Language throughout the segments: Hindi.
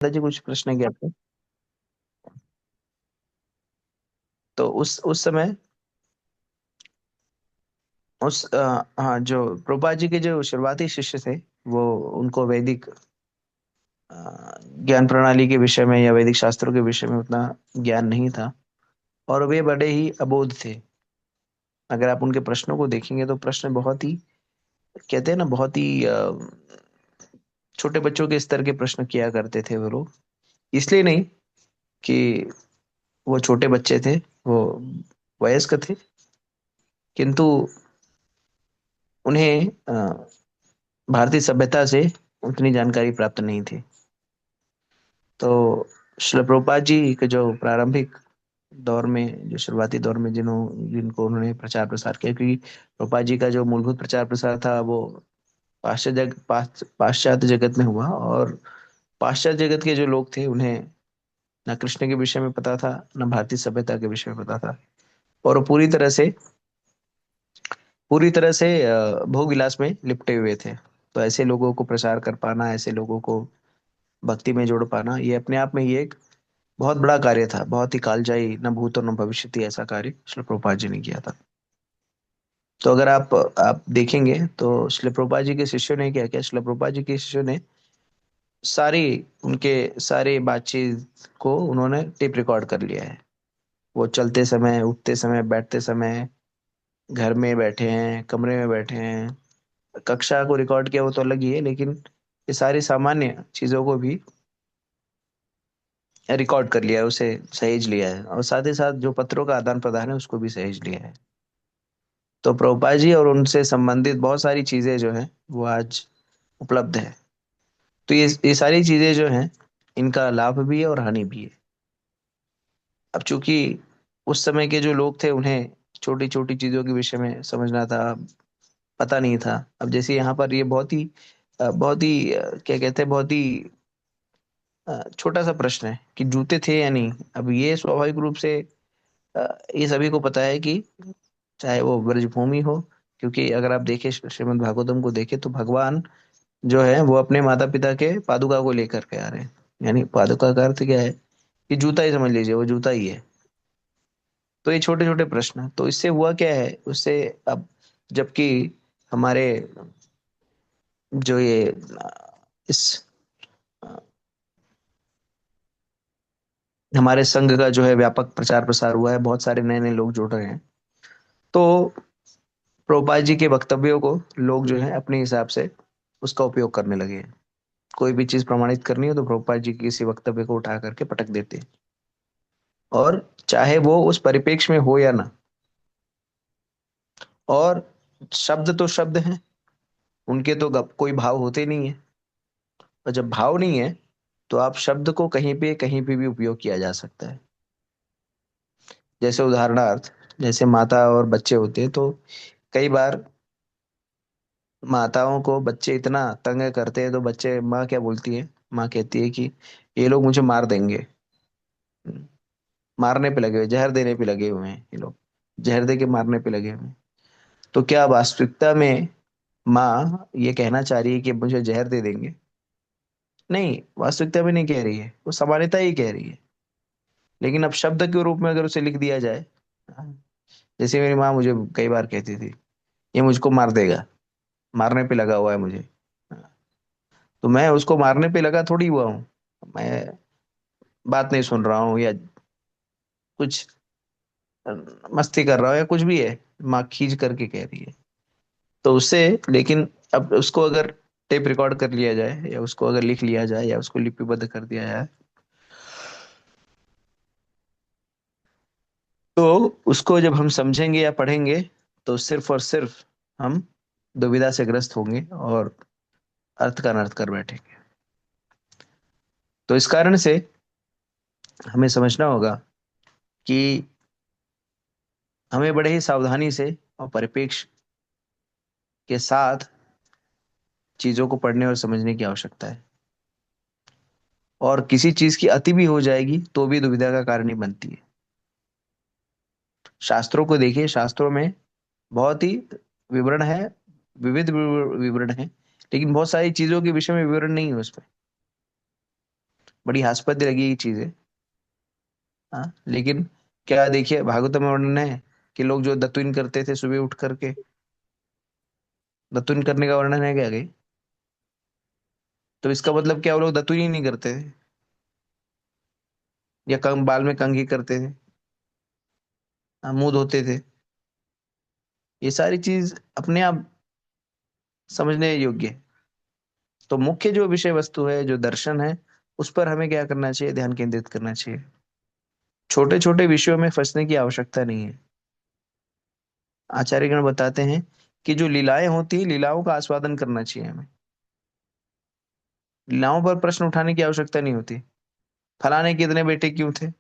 दादाजी कुछ प्रश्न है क्या आपको? तो उस समय हाँ, जो प्रभुपाद जी के जो शुरुआती शिष्य थे, वो उनको वैदिक अ, ज्ञान प्रणाली के विषय में या वैदिक शास्त्रों के विषय में उतना ज्ञान नहीं था। और वे बड़े ही अबोध थे। अगर आप उनके प्रश्नों को देखेंगे तो प्रश्न बहुत ही, कहते हैं ना, बहुत ही छोटे बच्चों के स्तर के प्रश्न किया करते थे वो लोग। इसलिए नहीं कि वो छोटे बच्चे थे, वो वयस्क थे, किंतु उन्हें भारतीय सभ्यता से उतनी जानकारी प्राप्त नहीं थी। तो श्रील प्रभुपाद जी के जो प्रारंभिक दौर में, जो शुरुआती दौर में जिनको उन्होंने प्रचार प्रसार किया, क्योंकि प्रभुपाद जी का जो मूलभूत प्रचार प्रसार था वो पाश्चात्य जगत में हुआ। और पाश्चात्य जगत के जो लोग थे उन्हें न कृष्ण के विषय में पता था, न भारतीय सभ्यता के विषय में पता था। और वो पूरी तरह से भोग विलास में लिपटे हुए थे। तो ऐसे लोगों को प्रचार कर पाना, ऐसे लोगों को भक्ति में जोड़ पाना, ये अपने आप में ही एक बहुत बड़ा कार्य था। बहुत ही कालजयी, न भूत और न भविष्य ऐसा कार्य श्री प्रभुपाद जी ने किया था। तो अगर आप देखेंगे तो श्री प्रभुपाद जी के शिष्यों ने क्या किया, श्री प्रभुपाद जी के शिष्यों ने सारी उनके सारे बातचीत को उन्होंने टेप रिकॉर्ड कर लिया है। वो चलते समय, उठते समय, बैठते समय, घर में बैठे हैं, कमरे में बैठे हैं, कक्षा को रिकॉर्ड किया वो तो अलग ही है, लेकिन ये सारी सामान्य चीजों को भी रिकॉर्ड कर लिया है, उसे सहेज लिया है। और साथ ही साथ जो पत्रों का आदान प्रदान है उसको भी सहेज लिया है। तो प्रभुपाद जी और उनसे संबंधित बहुत सारी चीजें जो हैं वो आज उपलब्ध है। तो ये सारी चीजें जो हैं, इनका लाभ भी है और हानि भी है। अब चूंकि उस समय के जो लोग थे उन्हें छोटी छोटी चीजों के विषय में समझना था, पता नहीं था। अब जैसे यहाँ पर ये बहुत ही क्या कहते हैं, बहुत ही छोटा सा प्रश्न है कि जूते थे या नहीं। अब ये स्वाभाविक रूप से ये सभी को पता है कि चाहे वो ब्रजभूमि हो, क्योंकि अगर आप देखें श्रीमद् भागवतम को देखें तो भगवान जो है वो अपने माता पिता के पादुका को लेकर के आ रहे हैं। यानी पादुका का अर्थ क्या है कि जूता ही समझ लीजिए, वो जूता ही है। तो ये छोटे छोटे प्रश्न, तो इससे हुआ क्या है उससे। अब जबकि हमारे जो ये इस हमारे संघ का जो है व्यापक प्रचार प्रसार हुआ है, बहुत सारे नए नए लोग जुड़ रहे हैं। तो प्रभुपाद जी के वक्तव्यों को लोग जो है अपने हिसाब से उसका उपयोग करने लगे हैं। कोई भी चीज प्रमाणित करनी हो तो प्रभुपाद जी के किसी वक्तव्य को उठा करके पटक देते हैं। और चाहे वो उस परिप्रेक्ष्य में हो या ना। और शब्द तो शब्द हैं, उनके तो कोई भाव होते नहीं है। और जब भाव नहीं है तो आप शब्द को कहीं पे भी उपयोग किया जा सकता है। जैसे उदाहरणार्थ, जैसे माता और बच्चे होते हैं तो कई बार माताओं को बच्चे इतना तंग करते हैं तो बच्चे, माँ क्या बोलती है, माँ कहती है कि ये लोग मुझे मार देंगे। मारने पे लगे हुए, जहर देने पे लगे हुए हैं ये लोग, जहर दे के मारने पे लगे हुए हैं। तो क्या वास्तविकता में माँ ये कहना चाह रही है कि मुझे जहर दे देंगे? नहीं, वास्तविकता में नहीं कह रही है, वो सामान्यता ही कह रही है। लेकिन अब शब्द के रूप में अगर उसे लिख दिया जाए, जैसे मेरी माँ मुझे कई बार कहती थी, ये मुझको मार देगा, मारने पे लगा हुआ है मुझे। तो मैं उसको मारने पे लगा थोड़ी हुआ हूँ। मैं बात नहीं सुन रहा हूँ या कुछ मस्ती कर रहा हूँ या कुछ भी है, माँ खींच करके कह रही है। तो उससे, लेकिन अब उसको अगर टेप रिकॉर्ड कर लिया जाए या उसको अगर लिख लिया जाए या उसको लिपिबद्ध कर दिया जाए, तो उसको जब हम समझेंगे या पढ़ेंगे तो सिर्फ और सिर्फ हम दुविधा से ग्रस्त होंगे और अर्थ का अनर्थ कर बैठेंगे। तो इस कारण से हमें समझना होगा कि हमें बड़े ही सावधानी से और परिप्रेक्ष्य के साथ चीजों को पढ़ने और समझने की आवश्यकता है। और किसी चीज की अति भी हो जाएगी तो भी दुविधा का कारण ही बनती है। शास्त्रों को देखिए, शास्त्रों में बहुत ही विवरण है, विविध विवरण है, लेकिन बहुत सारी चीजों के विषय में विवरण नहीं है उसमें। बड़ी हास्पद लगी ये चीजें। हाँ, लेकिन क्या देखिए भागवत में वर्णन है कि लोग जो दतुइन करते थे सुबह उठ करके, दतुइन करने का वर्णन है क्या कहीं? तो इसका मतलब क्या वो लोग दतुइन ही नहीं करते थे, या कंग बाल में कंघी करते थे, हाँ, मुंह धोते थे? ये सारी चीज अपने आप समझने योग्य है। तो मुख्य जो विषय वस्तु है, जो दर्शन है, उस पर हमें क्या करना चाहिए, ध्यान केंद्रित करना चाहिए। छोटे छोटे विषयों में फंसने की आवश्यकता नहीं है। आचार्यगण बताते हैं कि जो लीलाएं होती है, लीलाओं का आस्वादन करना चाहिए हमें। लीलाओं पर प्रश्न उठाने की आवश्यकता नहीं होती। फलाने के इतने बेटे क्यों थे,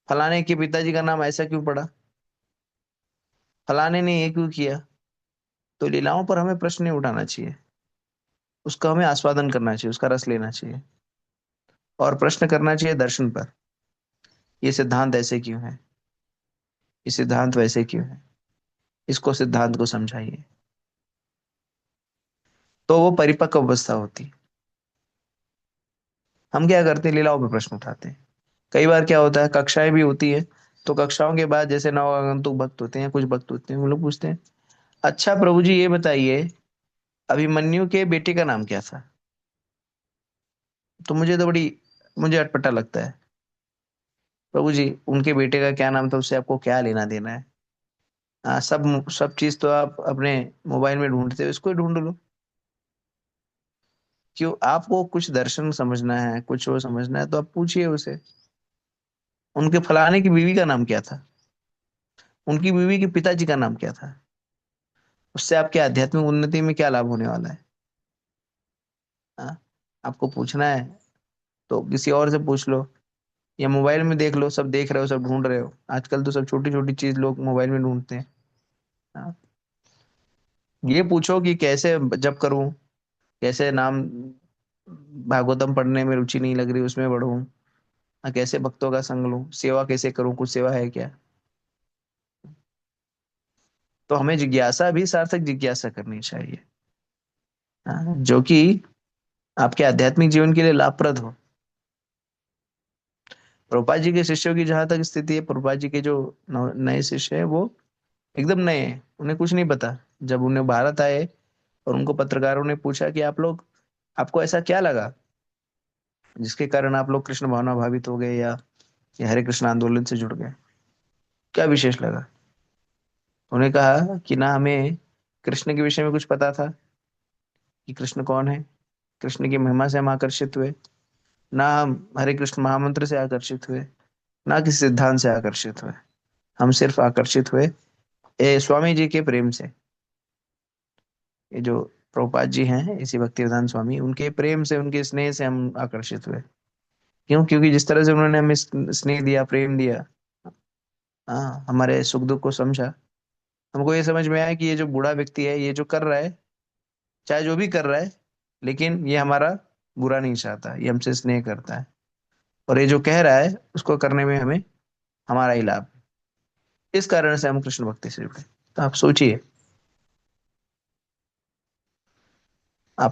फलाने के पिताजी का नाम ऐसा क्यों पड़ा, फलाने ने ये क्यों किया। तो लीलाओं पर हमें प्रश्न नहीं उठाना चाहिए, उसका हमें आस्वादन करना चाहिए, उसका रस लेना चाहिए। और प्रश्न करना चाहिए दर्शन पर, ये सिद्धांत ऐसे क्यों है, ये सिद्धांत वैसे क्यों है, इसको सिद्धांत को समझाइए। तो वो परिपक्व अवस्था होती है। हम क्या करते हैं, लीलाओं पे प्रश्न उठाते हैं। कई बार क्या होता है, कक्षाएं भी होती है, तो कक्षाओं के बाद जैसे नवआगंतुक भक्त होते हैं, कुछ भक्त होते हैं, वो लोग पूछते हैं, अच्छा प्रभु जी ये बताइए, अभिमन्यु के बेटे का नाम क्या था। तो मुझे अटपटा लगता है, प्रभु जी उनके बेटे का क्या नाम था, उससे आपको क्या लेना देना है। हाँ, सब सब चीज तो आप अपने मोबाइल में ढूंढते हो, इसको ही ढूंढ लो। क्यों, आपको कुछ दर्शन समझना है, कुछ वो समझना है, तो आप पूछिए उसे, उनके फलाने की बीवी का नाम क्या था, उनकी बीवी के पिताजी का नाम क्या था। उससे आपके आध्यात्मिक उन्नति में क्या लाभ होने वाला है। हाँ, आपको पूछना है तो किसी और से पूछ लो, या मोबाइल में देख लो, सब देख रहे हो, सब ढूंढ रहे हो, आजकल तो सब छोटी छोटी चीज लोग मोबाइल में ढूंढते हैं। हाँ, ये पूछो कि कैसे जप करूं, कैसे नाम, भागवतम पढ़ने में रुचि नहीं लग रही, उसमें बढ़ूं। हाँ, कैसे भक्तों का संग लूं, सेवा कैसे करूं, कुछ सेवा है क्या। तो हमें जिज्ञासा भी सार्थक जिज्ञासा करनी चाहिए, हाँ, जो कि आपके आध्यात्मिक जीवन के लिए लाभप्रद हो। प्रभुपाद जी के शिष्यों की जहां तक स्थिति है, प्रभुपाद जी के जो नए शिष्य हैं, वो एकदम नए हैं, उन्हें कुछ नहीं पता। जब उन्हें भारत आए और उनको पत्रकारों ने पूछा कि आप लोग, आपको ऐसा क्या लगा जिसके कारण आप लोग कृष्ण भावना भावित हो गए, या ये हरे कृष्ण आंदोलन से जुड़ गए, क्या विशेष लगा। उन्हें कहा कि ना हमें कृष्ण के विषय में कुछ पता था, कि कृष्ण कौन है, कृष्ण की महिमा से हम आकर्षित हुए, ना हम हरे कृष्ण महामंत्र से आकर्षित हुए, ना किसी सिद्धांत से आकर्षित हुए। हम सिर्फ आकर्षित हुए स्वामी जी के प्रेम से। ये जो प्रभुपाद जी हैं, इसी भक्तिवेदांत स्वामी, उनके प्रेम से, उनके स्नेह से हम आकर्षित हुए। क्यों, क्योंकि जिस तरह से उन्होंने हमें स्नेह दिया, प्रेम दिया, हाँ, हमारे सुख दुख को समझा, हमको ये समझ में आया कि ये जो बूढ़ा व्यक्ति है, ये जो कर रहा है, चाहे जो भी कर रहा है, लेकिन ये हमारा बुरा नहीं चाहता, ये हमसे स्नेह करता है, और ये जो कह रहा है उसको करने में हमें हमारा ही लाभ है। इस कारण से हम कृष्ण भक्ति से जुड़े। तो आप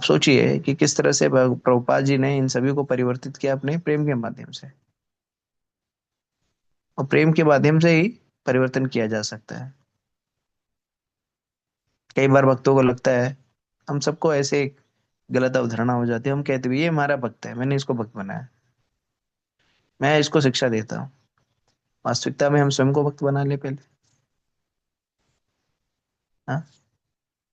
सोचिए कि किस तरह से प्रभुपाद जी ने इन सभी को परिवर्तित किया अपने प्रेम के माध्यम से। और प्रेम के माध्यम से ही परिवर्तन किया जा सकता है। कई बार भक्तों को लगता है, हम सबको ऐसे एक गलत अवधारणा हो जाती है, हम कहते हैं ये हमारा भक्त है, मैंने इसको भक्त बनाया, मैं इसको शिक्षा देता हूँ। वास्तविकता में हम स्वयं को भक्त बना ले पहले। हाँ,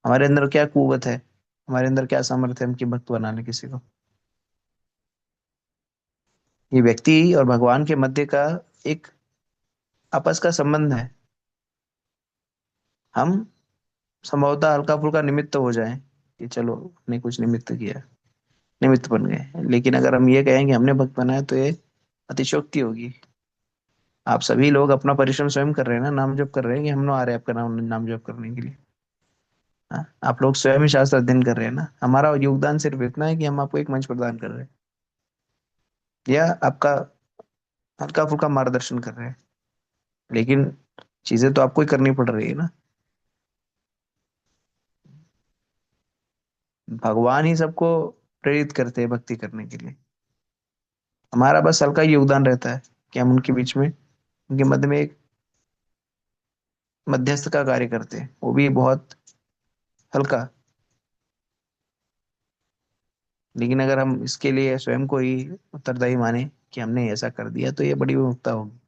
हमारे अंदर क्या कुवत है, हमारे अंदर क्या सामर्थ्य है हम कि भक्त बना ले किसी को। ये व्यक्ति और भगवान के मध्य का एक आपस का संबंध है। हम संभवतः हल्का फुल्का निमित्त हो जाए कि चलो ने कुछ निमित्त किया, निमित्त बन गए, लेकिन अगर हम ये कहें कि हमने भक्त बनाया, तो ये अतिशयोक्ति होगी। आप सभी लोग अपना परिश्रम स्वयं कर रहे हैं ना, नाम जप कर रहे हैं, कि हम लोग आ रहे हैं आपका नाम नाम जप करने के लिए। हाँ? आप लोग स्वयं ही शास्त्र अध्ययन कर रहे हैं ना, हमारा योगदान सिर्फ इतना है कि हम आपको एक मंच प्रदान कर रहे हैं, या आपका हल्का फुल्का मार्गदर्शन कर रहे हैं, लेकिन चीजें तो आपको ही करनी पड़ रही है ना। भगवान ही सबको प्रेरित करते हैं भक्ति करने के लिए। हमारा बस हल्का योगदान रहता है कि हम उनके बीच में, उनके मध्य में एक मध्यस्थ का कार्य करते हैं, वो भी बहुत हल्का। लेकिन अगर हम इसके लिए स्वयं को ही उत्तरदायी माने कि हमने ऐसा कर दिया, तो ये बड़ी विमुखता होगी।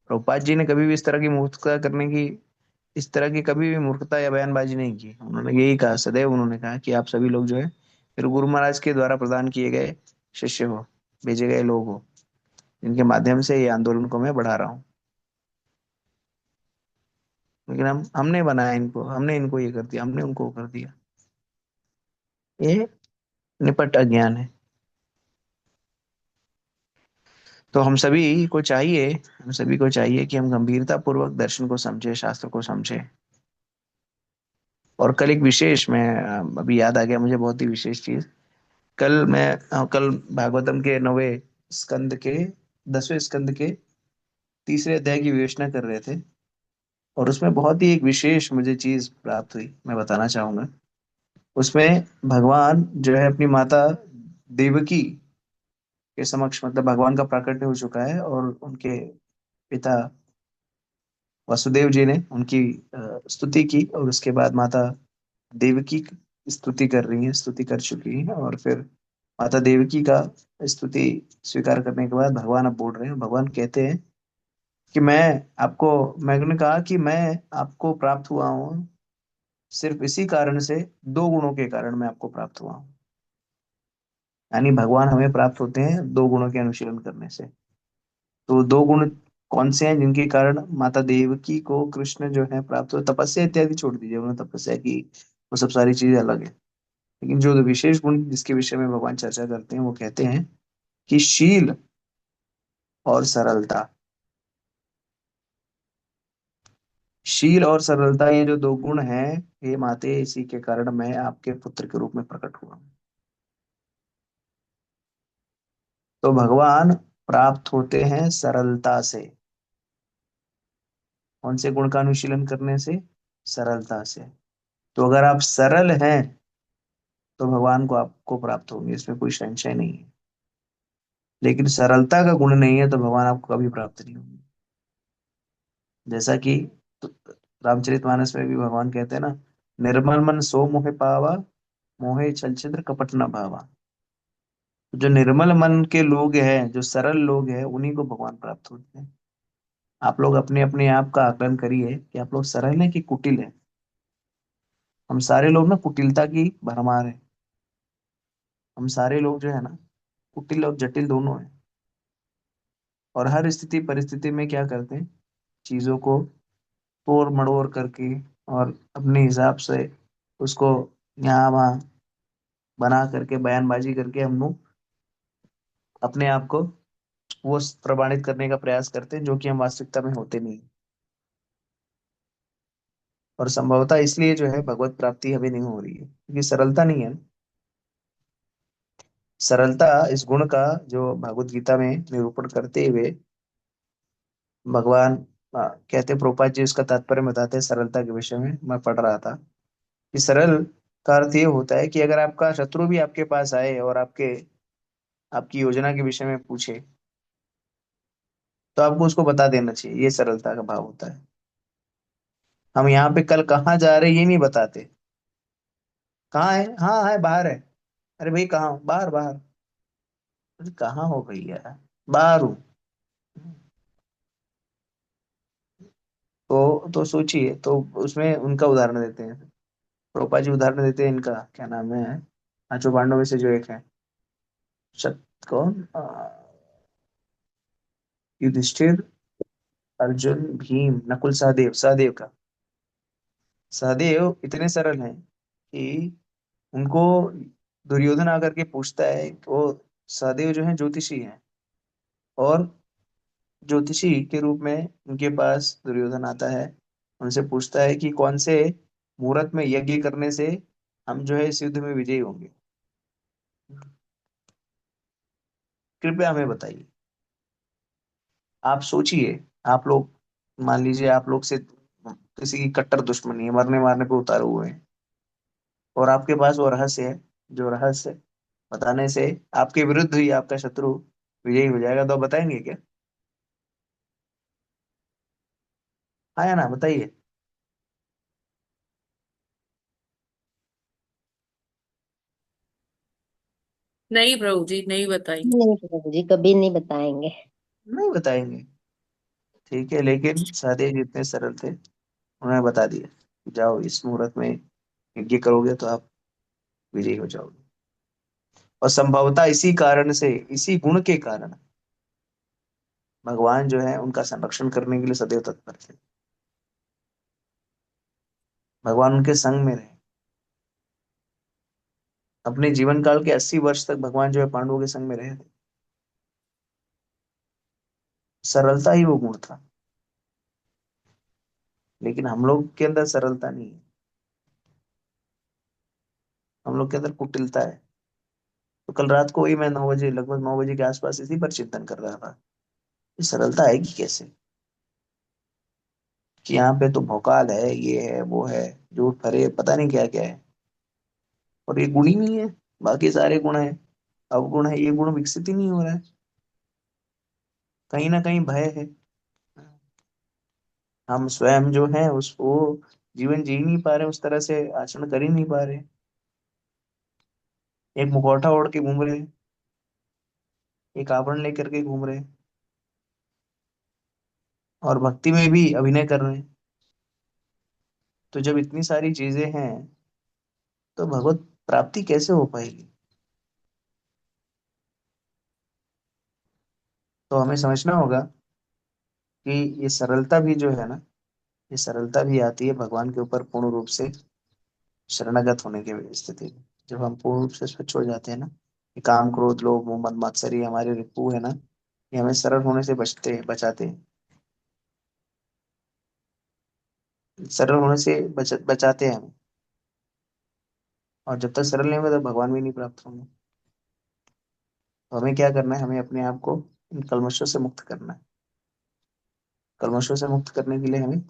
प्रभुपाद जी ने कभी भी इस तरह की कभी भी मूर्खता या बयानबाजी नहीं की। उन्होंने यही कहा, सदैव उन्होंने कहा कि आप सभी लोग जो है फिर गुरु महाराज के द्वारा प्रदान किए गए शिष्य हो, भेजे गए लोग हो, जिनके माध्यम से ये आंदोलन को मैं बढ़ा रहा हूँ। लेकिन हमने बनाया इनको, हमने इनको ये कर दिया, हमने उनको वो कर दिया। ये निपट अज्ञान है। तो हम सभी को चाहिए कि हम गंभीरता पूर्वक दर्शन को समझे, शास्त्र को समझे। और कल एक विशेष, मैं अभी याद आ गया मुझे, बहुत ही विशेष चीज। कल भागवतम के 9वें स्कंद के 10वें स्कंद के तीसरे अध्याय की विवेचना कर रहे थे। और उसमें बहुत ही एक विशेष मुझे चीज प्राप्त हुई, मैं बताना चाहूंगा। उसमें भगवान जो है अपनी माता देवकी के समक्ष, मतलब भगवान का प्राकट्य हो चुका है, और उनके पिता वसुदेव जी ने उनकी स्तुति की, और उसके बाद माता देवकी की स्तुति कर रही हैं, स्तुति कर चुकी हैं। और फिर माता देवकी का स्तुति स्वीकार करने के बाद भगवान अब बोल रहे हैं। भगवान कहते हैं कि मैंने कहा कि मैं आपको प्राप्त हुआ हूँ सिर्फ इसी कारण से, दो गुणों के कारण मैं आपको प्राप्त हुआ हूँ। यानी भगवान हमें प्राप्त होते हैं दो गुणों के अनुशीलन करने से। तो दो गुण कौन से हैं जिनके कारण माता देवकी को कृष्ण जो है प्राप्त हुए? तपस्या इत्यादि छोड़ दीजिए, उन्होंने तपस्या की, वो सब सारी चीजें अलग है। लेकिन जो विशेष गुण जिसके विषय में भगवान चर्चा करते हैं, वो कहते हैं कि शील और सरलता। शील और सरलता, ये जो दो गुण हैं, हे माते, इसी के कारण मैं आपके पुत्र के रूप में प्रकट हुआ हूं। तो भगवान प्राप्त होते हैं सरलता से। कौन से गुण का अनुशीलन करने से? सरलता से। तो अगर आप सरल हैं तो भगवान को आपको प्राप्त होंगे, इसमें कोई संशय नहीं है। लेकिन सरलता का गुण नहीं है तो भगवान आपको कभी प्राप्त नहीं होंगे। जैसा कि तो, रामचरितमानस में भी भगवान कहते हैं ना, निर्मल मन सो मोहे पावा, मोहे छल छिद्र कपट न भावा। जो निर्मल मन के लोग हैं, जो सरल लोग हैं, उन्हीं को भगवान प्राप्त होते हैं। आप लोग अपने अपने आप का आकलन करिए कि आप लोग सरल हैं कि कुटिल हैं। हम सारे लोग ना कुटिलता की भरमार है। हम सारे लोग जो है ना, कुटिल और जटिल दोनों हैं। और हर स्थिति परिस्थिति में क्या करते हैं, चीजों को तोड़ मड़ोड़ करके और अपने हिसाब से उसको यहाँ वहाँ बना करके, बयानबाजी करके, हम लोग अपने आप को वो प्रमाणित करने का प्रयास करते हैं, जो कि हम वास्तविकता में होते नहीं। और संभवतः इसलिए जो है भगवत प्राप्ति हमें नहीं हो रही है, क्योंकि सरलता नहीं है। सरलता, इस गुण का जो भगवत गीता में निरूपण करते हुए भगवान कहते, प्रभुपाद जी उसका तात्पर्य बताते हैं सरलता के विषय में। मैं पढ़ रहा था कि सरल का अर्थ ये होता है कि अगर आपका शत्रु भी आपके पास आए और आपकी योजना के विषय में पूछे, तो आपको उसको बता देना चाहिए। ये सरलता का भाव होता है। हम यहाँ पे कल कहाँ जा रहे हैं ये नहीं बताते। कहाँ है? हाँ है, बाहर है। अरे भाई कहाँ हो? बाहर बाहर। अरे कहाँ हो भैया? बाहर हूँ। तो सोचिए, तो उसमें उनका उदाहरण देते हैं। प्रोपा जी उदाहरण देते हैं इनका, क्या नाम है, पांचों पांडव में से जो एक है, कौन, युधिष्ठिर, अर्जुन, भीम, नकुल, सहदेव। सहदेव का, सहदेव इतने सरल हैं कि उनको दुर्योधन आकर के पूछता है, वो सहदेव जो है ज्योतिषी हैं, और ज्योतिषी के रूप में उनके पास दुर्योधन आता है। उनसे पूछता है कि कौन से मुहूर्त में यज्ञ करने से हम जो है इस युद्ध में विजयी होंगे, कृपया हमें बताइए। आप सोचिए, आप लोग, मान लीजिए आप लोग से किसी की कट्टर दुश्मनी है, मरने मारने पे उतारे हुए हैं, और आपके पास वो रहस्य है, जो रहस्य बताने से आपके विरुद्ध ही आपका शत्रु विजयी हो जाएगा। तो आप बताएंगे क्या? हाँ या ना, बताइए। नहीं प्रभु जी, नहीं बताएंगे। नहीं प्रभु जी, कभी नहीं बताएंगे। नहीं बताएंगे। ठीक है, लेकिन सादे जी इतने सरल थे, उन्होंने बता दिया कि जाओ इस मुहूर्त में यज्ञ करोगे तो आप विजयी हो जाओगे। और संभवतः इसी कारण से, इसी गुण के कारण भगवान जो है उनका संरक्षण करने के लिए सदैव तत्पर थे। भगवान उनके संग में रहे। अपने जीवन काल के 80 वर्ष तक भगवान जो है पांडवों के संग में रहे थे। सरलता ही वो गुण था। लेकिन हम लोग के अंदर सरलता नहीं है। हम लोग के अंदर कुटिलता है। तो कल रात को ही मैं 9 बजे, लगभग 9 बजे के आसपास इसी पर चिंतन कर रहा था। ये सरलता आएगी कैसे? कि यहाँ पे तो भौकाल है, ये है वो है, झूठ फरे पता नहीं क्या क्या है, और ये गुण ही नहीं है। बाकी सारे गुण है, अवगुण है, ये गुण विकसित ही नहीं हो रहा है। कहीं ना कहीं भय है। हम स्वयं जो है उसको जीवन जी नहीं पा रहे, उस तरह से आचरण कर ही नहीं पा रहे। एक मुखौटा ओढ़ के घूम रहे हैं, एक आवरण लेकर के घूम रहे हैं, और भक्ति में भी अभिनय कर रहे हैं। तो जब इतनी सारी चीजें हैं, तो भगवत प्राप्ति कैसे हो पाएगी? तो हमें समझना होगा कि ये सरलता भी जो है ना, ये सरलता भी आती है भगवान के ऊपर पूर्ण रूप से शरणागत होने की स्थिति में। जब हम पूर्ण रूप से स्वच्छ हो जाते हैं ना, ये काम क्रोध लोभ मोह मद मात्सर्य हमारे रिपू है ना, ये हमें सरल होने से बचाते हैं। सरल होने से बचाते हैं हमें। और जब तक सरल नहीं होंगे तब भगवान भी नहीं प्राप्त होंगे। तो हमें क्या करना है? हमें अपने आप को इन कल्मशों से मुक्त करना है। कल्मशों से मुक्त करने के लिए हमें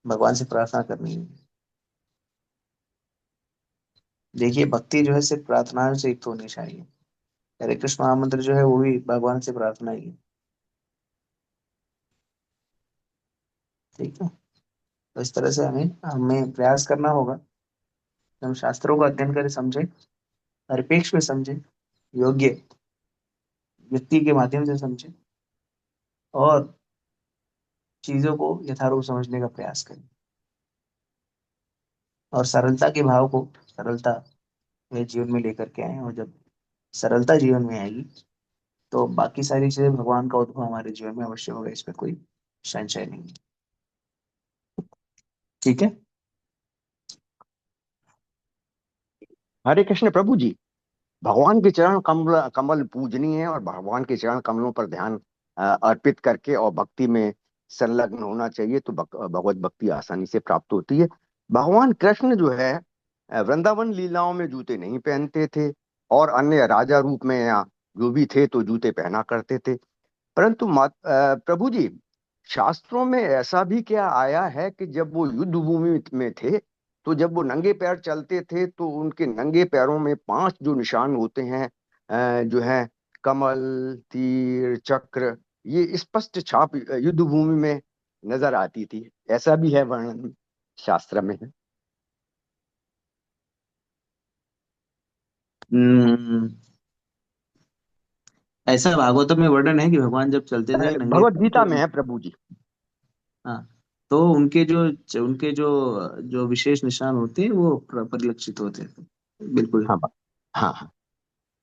भगवान से प्रार्थना करनी है। देखिए, भक्ति जो है सिर्फ प्रार्थना से युक्त होनी चाहिए। हरे कृष्ण महामंत्र जो है वो भी भगवान से प्रार्थना ही है। ठीक है। तो इस तरह से हमें हमें प्रयास करना होगा कि हम शास्त्रों का अध्ययन करें, समझें, परिपेक्ष में समझें, योग्य युक्ति के माध्यम से समझें, और चीजों को यथारूप समझने का प्रयास करें। और सरलता के भाव को, सरलता वे जीवन में लेकर के आए। और जब सरलता जीवन में आएगी, तो बाकी सारी चीजें, भगवान का उद्भव हमारे जीवन में अवश्य होगा, इसमें कोई संशय नहीं है। ठीक है। हरे कृष्ण प्रभु जी। भगवान के चरण कमल कमल पूजनीय है, और भगवान के चरण कमलों पर ध्यान अर्पित करके और भक्ति में संलग्न होना चाहिए, तो भगवत भक्ति आसानी से प्राप्त होती है। भगवान कृष्ण जो है वृंदावन लीलाओं में जूते नहीं पहनते थे, और अन्य राजा रूप में या जो भी थे तो जूते पहना करते थे। परंतु प्रभु जी, शास्त्रों में ऐसा भी क्या आया है कि जब वो युद्ध भूमि में थे, तो जब वो नंगे पैर चलते थे तो उनके नंगे पैरों में 5 जो निशान होते हैं, जो है कमल, तीर, चक्र, ये स्पष्ट छाप युद्ध भूमि में नजर आती थी। ऐसा भी है वर्णन शास्त्र में है। हम्म, ऐसा भागवतम में वर्णन है कि भगवान जब चलते थे नंगे भगवत पैर गीता तो, में है प्रभु जी। हाँ, तो उनके जो जो विशेष निशान होते हैं वो परिलक्षित होते थे। बिल्कुल। हाँ हाँ हाँ।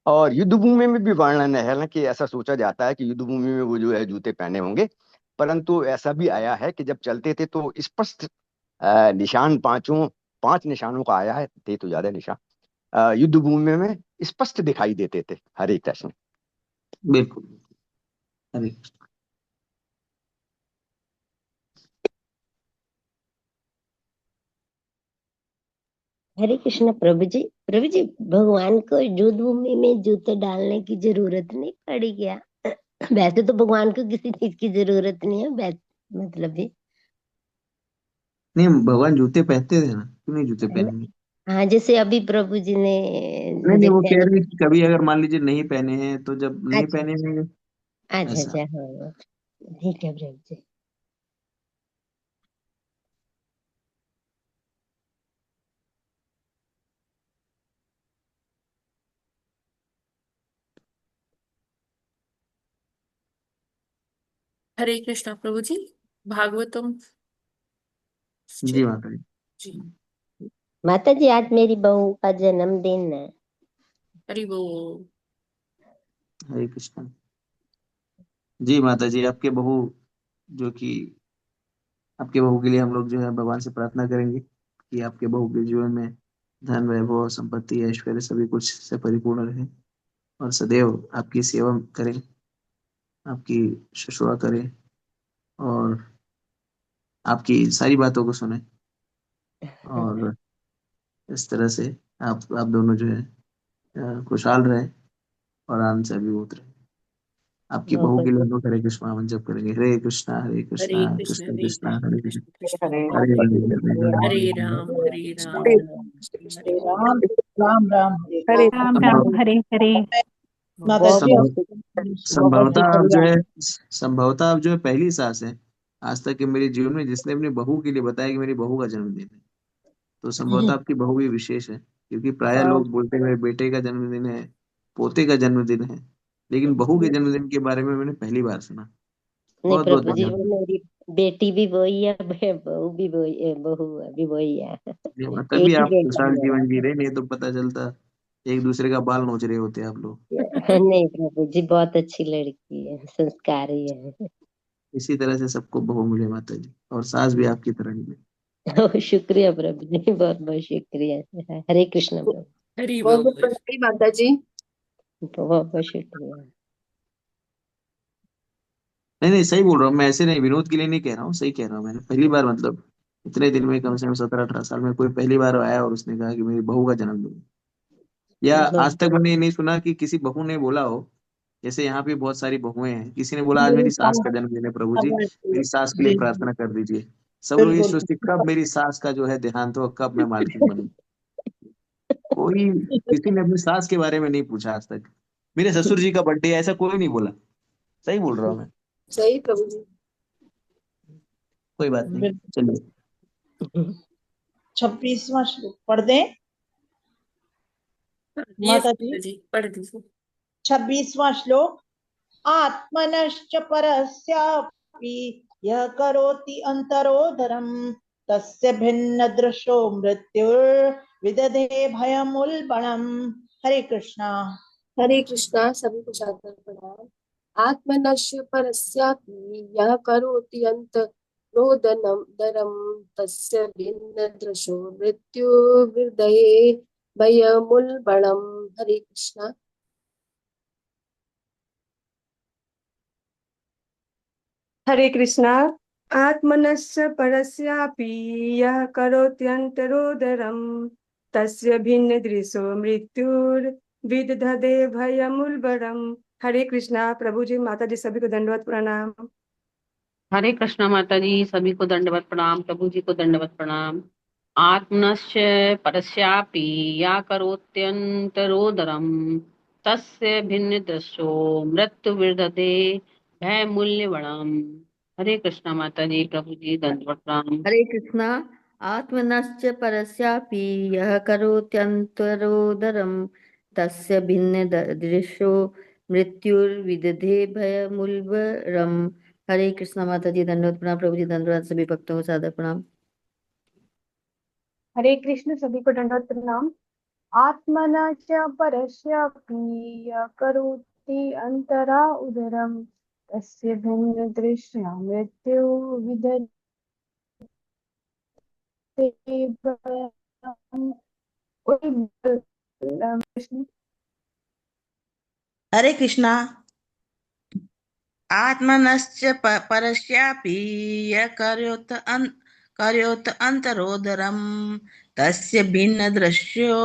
और युद्ध भूमि में भी वर्णन है, हालांकि ऐसा सोचा जाता है कि युद्ध भूमि में वो जो है जूते पहने होंगे, परंतु ऐसा भी आया है कि जब चलते थे तो स्पष्ट निशान, 5 निशानों का आया है, थे तो ज्यादा निशान युद्ध भूमि में स्पष्ट दिखाई देते थे। हरे कृष्ण। बिल्कुल। अरे, हरे कृष्ण प्रभु जी। प्रभु जी, भगवान को युद्ध भूमि में जूते डालने की जरूरत नहीं पड़ी क्या? वैसे तो भगवान को किसी चीज की जरूरत नहीं है, मतलब भी। नहीं, भगवान जूते पहनते थे ना, क्यों नहीं जूते है ना? पहनेंगे? हाँ, जैसे अभी प्रभु जी ने नहीं नहीं, वो कह जैसे रहे हैं कि कभी अगर मान लीजिए नहीं पहने हैं तो जब नहीं अच्छा पहने होंगे अच्छा ऐसा। अच्छा, हाँ ठीक है प्रभु जी। हरे कृष्णा प्रभु जी। भागवतम जी माता जी। जी। माता जी, आज मेरी बहू का जन्मदिन है। हरि बोल। हरे कृष्ण। जी माता जी, आपके बहू जो कि आपके बहू के लिए हम लोग जो है भगवान से प्रार्थना करेंगे कि आपके बहू के जीवन में धन वैभव संपत्ति ऐश्वर्य सभी कुछ से परिपूर्ण रहे और सदैव आपकी सेवा करें, आपकी शुश्रूषा करें और आपकी सारी बातों को सुने और इस तरह से आप दोनों जो है खुशहाल रहे और आनंद से अभिभूत रहे। आपकी बहू बहुत के लिए हम लोग हरे कृष्ण नाम जप करेंगे। हरे हरे कृष्णा कृष्ण कृष्ण हरे कृष्णा कृष्ण हरे हरे कृष्ण कृष्ण हरे हरे हरे हरे हरे शुक्रिया। हरे हरे राम हरे। हरे राम हरे हरे राम। राम राम राम हरे हरे हरे राम संभव राम हरे हरे। माता बहुत जी बहुत संभव बहुत संभवतः आप जो शुक्रिया। है संभवतः आप जो है पहली सास है आज तक के मेरे जीवन में जिसने अपनी बहू के लिए बताया कि मेरी बहू का जन्मदिन है। तो संभवतः आपकी बहू भी विशेष है क्योंकि प्राय बहुत लोग बोलते हैं मेरे बेटे का जन्मदिन है, पोते का जन्मदिन है, लेकिन बहू के जन्मदिन के बारे में मैंने पहली बार सुना। नहीं बहुत बहुत प्रभु जी, वो धन्यवाद। मेरी बेटी भी वही है, बहू भी वही है, बहू अभी वही है। तभी एक ही आप बेटा है खुशहाल मेरा। जीवन जी रहे, नहीं तो पता चलता एक दूसरे का बाल नोच रहे होते आप लोग। नहीं प्रभु जी, बहुत अच्छी लड़की है, संस्कारी है। इसी तरह से सबको बहू मिले माता जी, और सास भी आपकी तरह मिले। शुक्रिया प्रभु जी, बहुत बहुत शुक्रिया। हरे कृष्ण प्रभु। हरि बहुत बहुत बोल। प्रणाम माता जी। बहुत बहुत शुक्रिया। नहीं नहीं, सही बोल रहा हूँ मैं, ऐसे नहीं, विनोद के लिए नहीं कह रहा हूँ, सही कह रहा हूँ। मैंने पहली बार मतलब इतने दिन में कम से कम 17-18 साल में कोई पहली बार आया और उसने कहा कि मेरी बहू का जन्मदिन है। या आज तक मैंने ये नहीं सुना कि किसी बहू ने बोला हो, जैसे यहाँ पे बहुत सारी बहुएं हैं, किसी ने बोला आज मेरी मेरी सास सास का जन्मदिन है प्रभु जी, खबर मेरी सास के लिए जी प्रार्थना कर दीजिए। सब लोग ये बिल्कुल। सोचते कब मेरी सास का जो है देहांत हो, कब मैं मालकिन बनूं। कोई किसी ने अपनी सास के बारे में नहीं पूछा आज तक। मेरे ससुर जी का बर्थडे है, ऐसा कोई नहीं बोला। सही बोल रहा हूँ मैं। सही प्रभु जी। कोई बात नहीं, चलिए। 26वां श्लोक पढ़ दें ये माता जी। जी पढ़ दीजिए। 26वां श्लोक। आत्मनश्च परस्यापि यः करोति अन्तरोदरम् तस्य भिन्न दृशो मृत्युर्विदधे भयमुल्बणम्। हरे कृष्णा। हरे कृष्णा। सभी को सादर प्रणाम। आत्मनश्य परस्यापि यः करोति अन्तरोदनं दरं तस्य भिन्न दृशो मृत्युर्विदधे भयमुल्बणम्। हरे कृष्णा। हरे कृष्णा। आत्मनस्य परस्यापि यः करोत्यन्तरोदरं तस्य भिन्नदृशो मृत्युर्विदधते भयमुल्बरम्। हरे कृष्णा। प्रभु जी, माता जी, सभी को दंडवत प्रणाम। हरे कृष्णा माता जी, सभी को दंडवत प्रणाम, प्रभु जी को दंडवत प्रणाम। आत्मनश्च परस्यापि या करोत्यन्तरोदरम तस्य भिन्न दृशो मृत्यु विदधे भय मूल्यवणम। हरे कृष्णा माता जी, प्रभु जी दंडवत प्रणाम। हरे कृष्णा। आत्मनश्च परस्यापि यः करोत्यन्तरोदरं तस्य भिन्न दृशो मृत्युर्विदधे भयमुल्बरम्। हरे कृष्णा माता जी, दंडवत प्रणाम। प्रभु जी दंडवत, सभी भक्तों को सादर प्रणाम। हरे कृष्ण, सभी को दंडवत प्रणाम। आत्मना च परस्यापि यः करोति अंतरा उदरम तस्य भिन्न दृश्य मृत्यु विदधते भयम् उल्बरम्। हरे कृष्णा। आत्मनश्च परस्यापि यः करोत् अन्तरोदरम् तस्य भिन्नदृश्यो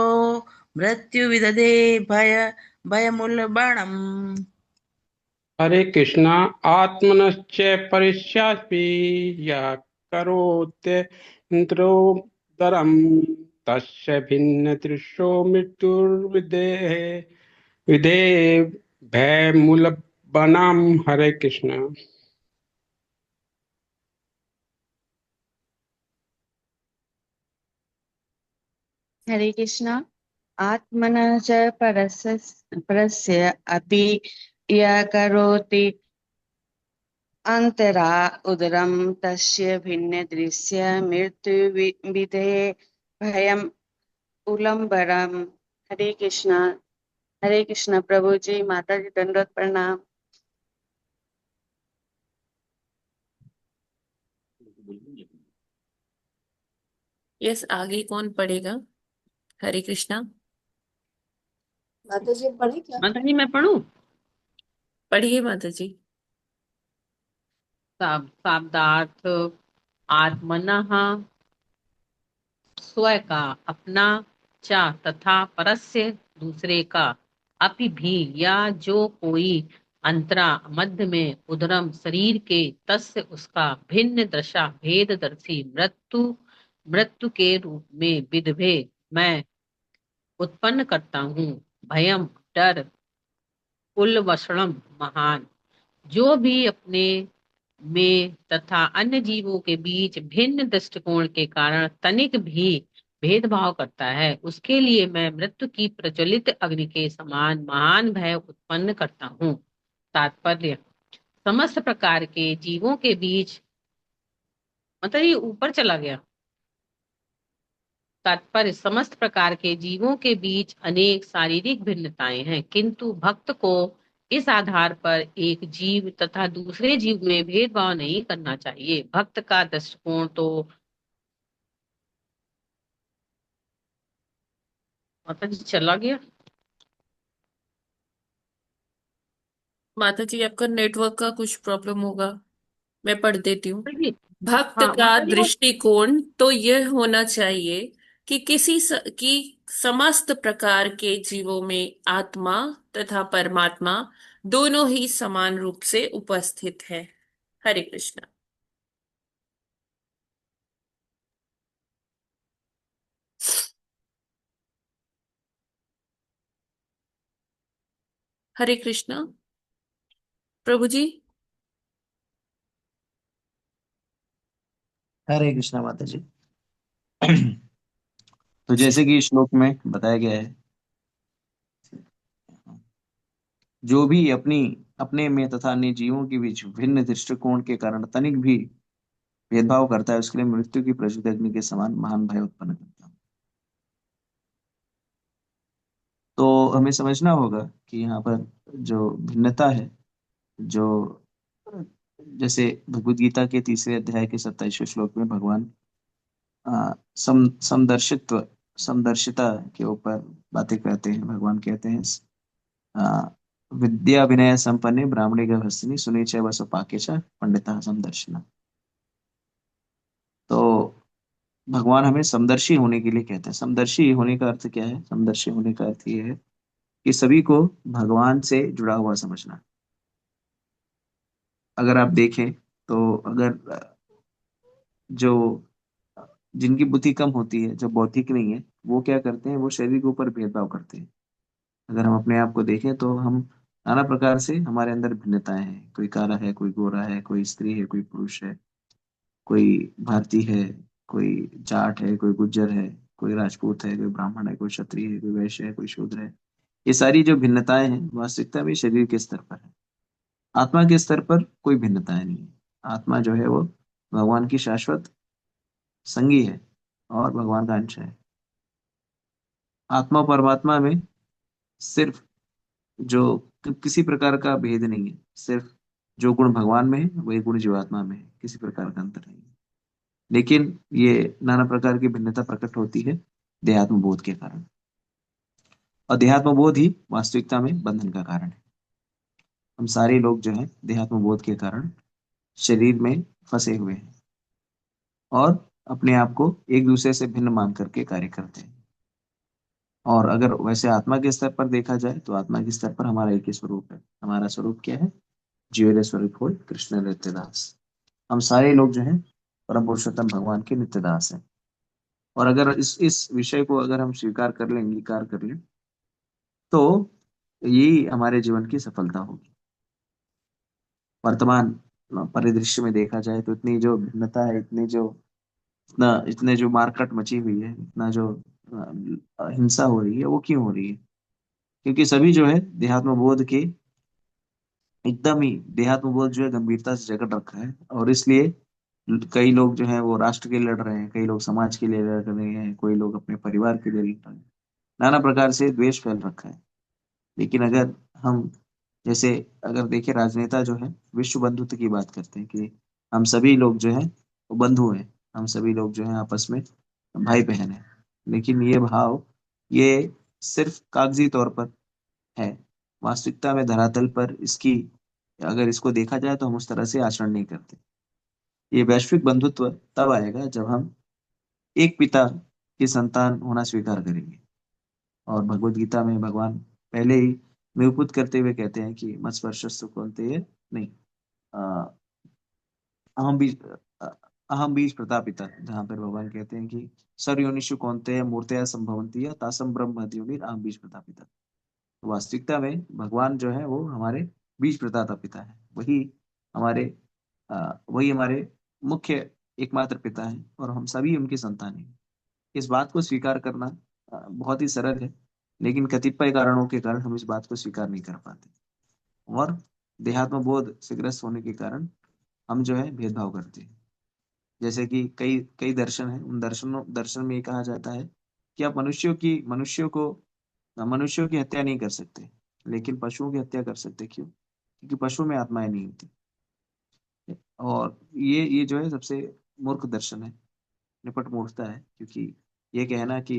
मृत्युविदधे भयमुल्बणम्। हरे कृष्णा। आत्मनश्च परिस्यापि यः करोत्यन्तरोदरम् तस्य भिन्नदृशो मृत्युर्विदेह विदेह भयमूलबनाम। हरे कृष्ण। हरे कृष्णा। आत्मनः च परस्य अपि यः करोति अन्तरा उदरं तस्य भिन्नदृश्य मृत्युविधेः भयम् उल्लम्बनम्। हरे कृष्णा। हरे कृष्णा प्रभु जी, माता जी दंडवत प्रणाम। यस, आगे कौन पढ़ेगा? हरे कृष्णा। माता जी पढ़े क्या? माता जी मैं पढ़ूं? पढ़िए माता जी। शब्दार्थ आत्मनः स्वयं का, अपना, चा तथा परस्य दूसरे का, अपि भी या जो कोई अंतरा मध्य में उदरम शरीर के तस्य उसका भिन्न दशा भेददर्शी मृत्यु के रूप में विधभे मैं उत्पन्न करता हूँ। भयम डर, उल्वषणम महान, जो भी अपने में तथा अन्य जीवों के बीच भिन्न दृष्टिकोण के कारण तनिक भी भेदभाव करता है, उसके लिए मैं मृत्यु की प्रज्वलित अग्नि के समान महान भय उत्पन्न करता हूँ। तात्पर्य, समस्त प्रकार के जीवों के बीच, मतलब ये ऊपर चला गया। तात्पर्य, समस्त प्रकार के जीवों के बीच अनेक शारीरिक भिन्नताएं हैं, किंतु भक्त को इस आधार पर एक जीव तथा दूसरे जीव में भेदभाव नहीं करना चाहिए। भक्त का दृष्टिकोण तो माता जी चला गया। माता जी आपका नेटवर्क का कुछ प्रॉब्लम होगा, मैं पढ़ देती हूँ। भक्त हाँ का माता जी वो दृष्टिकोण तो यह होना चाहिए कि कि समस्त प्रकार के जीवों में आत्मा तथा परमात्मा दोनों ही समान रूप से उपस्थित है। हरे कृष्णा। हरे कृष्णा प्रभु जी। हरे कृष्णा माता जी। तो जैसे कि इस श्लोक में बताया गया है, जो भी अपने में तथा अन्य जीवों के बीच भिन्न दृष्टिकोण के कारण तनिक भी भेदभाव करता है, उसके लिए मृत्यु की प्रज्वलित अग्नि के समान महान भय उत्पन्न करता है। तो हमें समझना होगा कि यहाँ पर जो भिन्नता है, जो जैसे भगवत गीता के 3 अध्याय के 27वें श्लोक में भगवान समदर्शित्व समदर्शिता के ऊपर बातें करते हैं। भगवान कहते हैं, आ, विद्या विनय संपन्ने ब्राह्मणे गर्भस्थिनि सुने च वसु पाके च पंडिता समदर्शिना। तो भगवान हमें समदर्शी होने के लिए कहते हैं। समदर्शी होने का अर्थ क्या है? समदर्शी होने का अर्थ ये है कि सभी को भगवान से जुड़ा हुआ समझना। अगर आप देखें तो अगर जो जिनकी बुद्धि कम होती है, जो बौद्धिक नहीं है, वो क्या करते हैं? वो शरीर के ऊपर भेदभाव करते हैं। अगर हम अपने आप को देखें तो हम नाना प्रकार से हमारे अंदर भिन्नताएं हैं। कोई काला है, कोई गोरा है, कोई स्त्री है, कोई पुरुष है, कोई भारतीय है, कोई जाट है, कोई गुज्जर है, कोई राजपूत है, कोई ब्राह्मण है, कोई क्षत्रिय है, कोई वैश्य है, कोई शूद्र है। ये सारी जो भिन्नताएं हैं वास्तविकता में शरीर के स्तर पर है। आत्मा के स्तर पर कोई भिन्नताएं नहीं है। आत्मा जो है वो भगवान की शाश्वत संगी है और भगवान का अंश है। आत्मा और परमात्मा में सिर्फ जो किसी प्रकार का भेद नहीं है। सिर्फ जो गुण भगवान में है वही गुण जीवात्मा में है, किसी प्रकार का अंतर नहीं है। लेकिन ये नाना प्रकार की भिन्नता प्रकट होती है देहात्म बोध के कारण, और देहात्म बोध ही वास्तविकता में बंधन का कारण है। हम सारे लोग जो है देहात्म बोध के कारण शरीर में फंसे हुए हैं और अपने आप को एक दूसरे से भिन्न मान करके कार्य करते हैं। और अगर वैसे आत्मा के स्तर पर देखा जाए तो आत्मा के स्तर पर हमारा एक ही स्वरूप है। हमारा स्वरूप क्या है? जीवेरे स्वरूप हो कृष्ण नित्य दास। हम सारे लोग जो हैं परम पुरुषोत्तम भगवान के नित्य दास हैं। और अगर इस विषय को अगर हम स्वीकार कर लें, अंगीकार कर लें, तो यही हमारे जीवन की सफलता होगी। वर्तमान परिदृश्य में देखा जाए तो इतनी जो भिन्नता है, इतने जो मारकाट मची हुई है, इतना जो हिंसा हो रही है, वो क्यों हो रही है? क्योंकि सभी जो है देहात्म बोध के एकदम ही देहात्म बोध जो है गंभीरता से जकड़ रखा है, और इसलिए कई लोग जो है वो राष्ट्र के लिए लड़ रहे हैं, कई लोग समाज के लिए लड़ रहे हैं, कोई लोग अपने परिवार के लिए लड़ रहे हैं। नाना प्रकार से द्वेष फैल रखा है। लेकिन अगर हम जैसे अगर देखें, राजनेता जो है विश्व बंधुत्व की बात करते हैं कि हम सभी लोग जो है वो बंधु हैं, हम सभी लोग जो है आपस में भाई बहन हैं। लेकिन ये भाव ये सिर्फ कागजी तौर पर है। वास्तविकता में धरातल पर इसकी अगर इसको देखा जाए तो हम उस तरह से आचरण नहीं करते। ये वैश्विक बंधुत्व तब आएगा जब हम एक पिता की संतान होना स्वीकार करेंगे। और भगवत गीता में भगवान पहले ही निरूपित करते हुए कहते हैं कि मत स्पर्शस्तु कौन्तेय, नहीं, अ, अहम बीज अ, अहम बीज प्रतापिता, जहाँ पर भगवान कहते हैं कि सर्वयोनिषु कौन्तेय मूर्तया संभवन्ति तासम ब्रह्म हत्योनिर अहम बीज प्रतापिता। तो वास्तविकता में भगवान जो है वो हमारे बीज प्रदाता पिता है। हमारे वही हमारे मुख्य एकमात्र पिता है, और हम सभी उनकी संतान हैं। इस बात को स्वीकार करना बहुत ही सरल है, लेकिन कतिपय कारणों के कारण हम इस बात को स्वीकार नहीं कर पाते, और देहात्म बोध से ग्रस्त होने के कारण हम जो है भेदभाव करते हैं। जैसे कि कई कई दर्शन है, उन दर्शन में ये कहा जाता है कि आप मनुष्यों की हत्या नहीं कर सकते, लेकिन पशुओं की हत्या कर सकते। क्यों? क्योंकि पशु में आत्माएं नहीं होती। और ये जो है सबसे मूर्ख दर्शन है, निपट मूर्खता है। क्योंकि ये कहना कि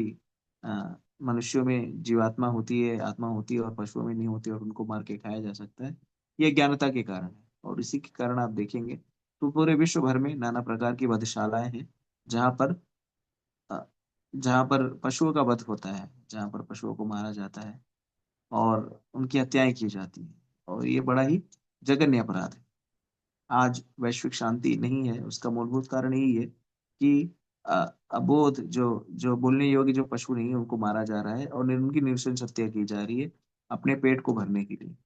मनुष्यों में जीवात्मा होती है, आत्मा होती है, और पशुओं में नहीं होती और उनको मार के खाया जा सकता है, ये ज्ञानता के कारण है। और इसी के कारण आप देखेंगे तो पूरे विश्व भर में नाना प्रकार की वधशालाएं हैं, जहाँ पर अ, जहाँ पर पशुओं का वध होता है, जहाँ पर पशुओं को मारा जाता है और उनकी हत्याएं की जाती हैं। और ये बड़ा ही जघन्य अपराध है। आज वैश्विक शांति नहीं है, उसका मूलभूत कारण यही है कि अबोध जो जो बोलने योग्य जो पशु नहीं है उनको मारा जा रहा है, और उनकी नृशंस हत्या की जा रही है अपने पेट को भरने के लिए।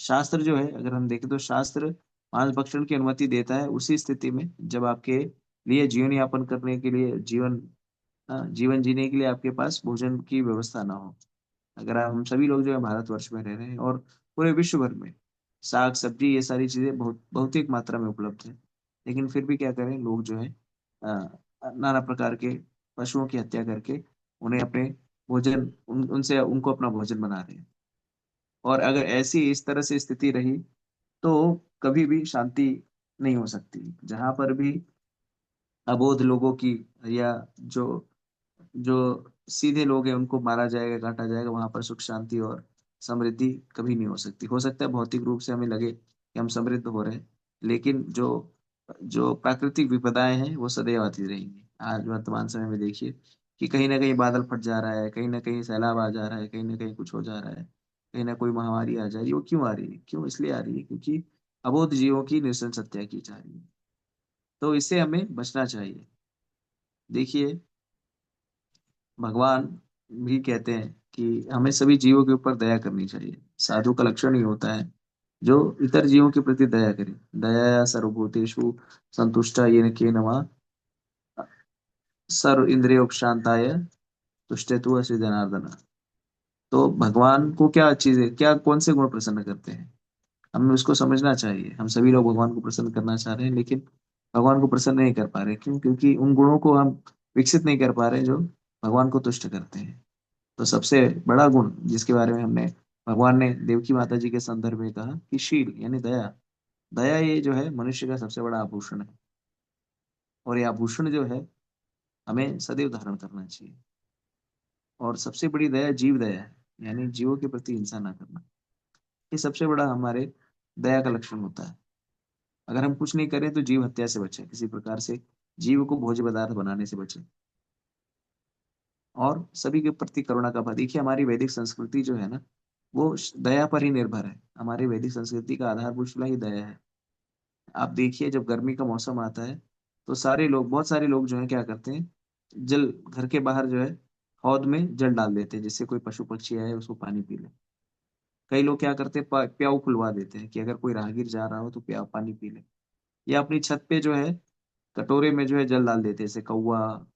शास्त्र जो है, अगर हम देखें तो शास्त्र मांस भक्षण की अनुमति देता है उसी स्थिति में जब आपके लिए जीवन यापन करने के लिए जीवन जीने के लिए आपके पास भोजन की व्यवस्था ना हो। अगर हम सभी लोग जो है भारतवर्ष में रह रहे हैं, और पूरे विश्व भर में साग सब्जी ये सारी चीजें बहुत बहुतिक मात्रा में उपलब्ध है, लेकिन फिर भी क्या करें, लोग जो है नाना प्रकार के पशुओं की हत्या करके उन्हें अपने उनसे उनको अपना भोजन बना रहे हैं। और अगर ऐसी इस तरह से स्थिति रही तो कभी भी शांति नहीं हो सकती। जहां पर भी अबोध लोगों की, या जो जो सीधे लोग हैं उनको मारा जाएगा, काटा जाएगा, वहां पर सुख शांति और समृद्धि कभी नहीं हो सकती। हो सकता है भौतिक रूप से हमें लगे कि हम समृद्ध हो रहे हैं, लेकिन जो जो प्राकृतिक विपदाएं हैं वो सदैव आती रहेंगी। आज वर्तमान समय में देखिए कि कहीं ना कहीं बादल फट जा रहा है, कहीं ना कहीं सैलाब आ जा रहा है, कहीं ना कहीं कुछ हो जा रहा है, कहीं ना कोई महामारी आ जा रही है। वो क्यों आ रही है? क्यों इसलिए आ रही है क्योंकि अबोध जीवों की नृशंस हत्या की जा रही है। तो इससे हमें बचना चाहिए। देखिए, भगवान भी कहते हैं कि हमें सभी जीवों के ऊपर दया करनी चाहिए। साधु का लक्षण ही होता है जो इतर जीवों के प्रति दया करे। दया सर्वभूतेषु संतुष्टा येन केनवा सर्व इंद्रियोपशांताय तुष्टेतु असि जनार्दन। तो भगवान को क्या चीजें, क्या कौन से गुण प्रसन्न करते हैं, हमें उसको समझना चाहिए। हम सभी लोग भगवान को प्रसन्न करना चाह रहे हैं, लेकिन भगवान को प्रसन्न नहीं कर पा रहे। क्यों? क्योंकि उन गुणों को हम विकसित नहीं कर पा रहे जो भगवान को तुष्ट करते हैं। तो सबसे बड़ा गुण जिसके बारे में हमने भगवान ने देवकी माता जी के संदर्भ में कहा कि शील यानी दया। दया ये जो है मनुष्य का सबसे बड़ा आभूषण है, और ये आभूषण जो है हमें सदैव धारण करना चाहिए। और सबसे बड़ी दया जीव दया है, यानी जीवों के प्रति हिंसा ना करना। ये सबसे बड़ा हमारे दया का लक्षण होता है। अगर हम कुछ नहीं करें तो जीव हत्या से बचे, किसी प्रकार से जीव को भोज्य पदार्थ बनाने से बचे, और सभी के प्रति करुणा का भाव। देखिए, हमारी वैदिक संस्कृति जो है ना, वो दया पर ही निर्भर है। हमारी वैदिक संस्कृति का आधारभूत शिला ही दया है। आप देखिए, जब गर्मी का मौसम आता है तो बहुत सारे लोग जो है क्या करते हैं जल घर के बाहर जो है हौद में जल डाल देते हैं, जिससे कोई पशु पक्षी आए उसको पानी पी ले। कई लोग क्या करते हैं, प्याऊ खुलवा देते हैं कि अगर कोई राहगीर जा रहा हो तो प्याऊ पानी पी ले। या अपनी छत पे जो है कटोरे में जो है जल डाल देते हैं, जैसे कौवा,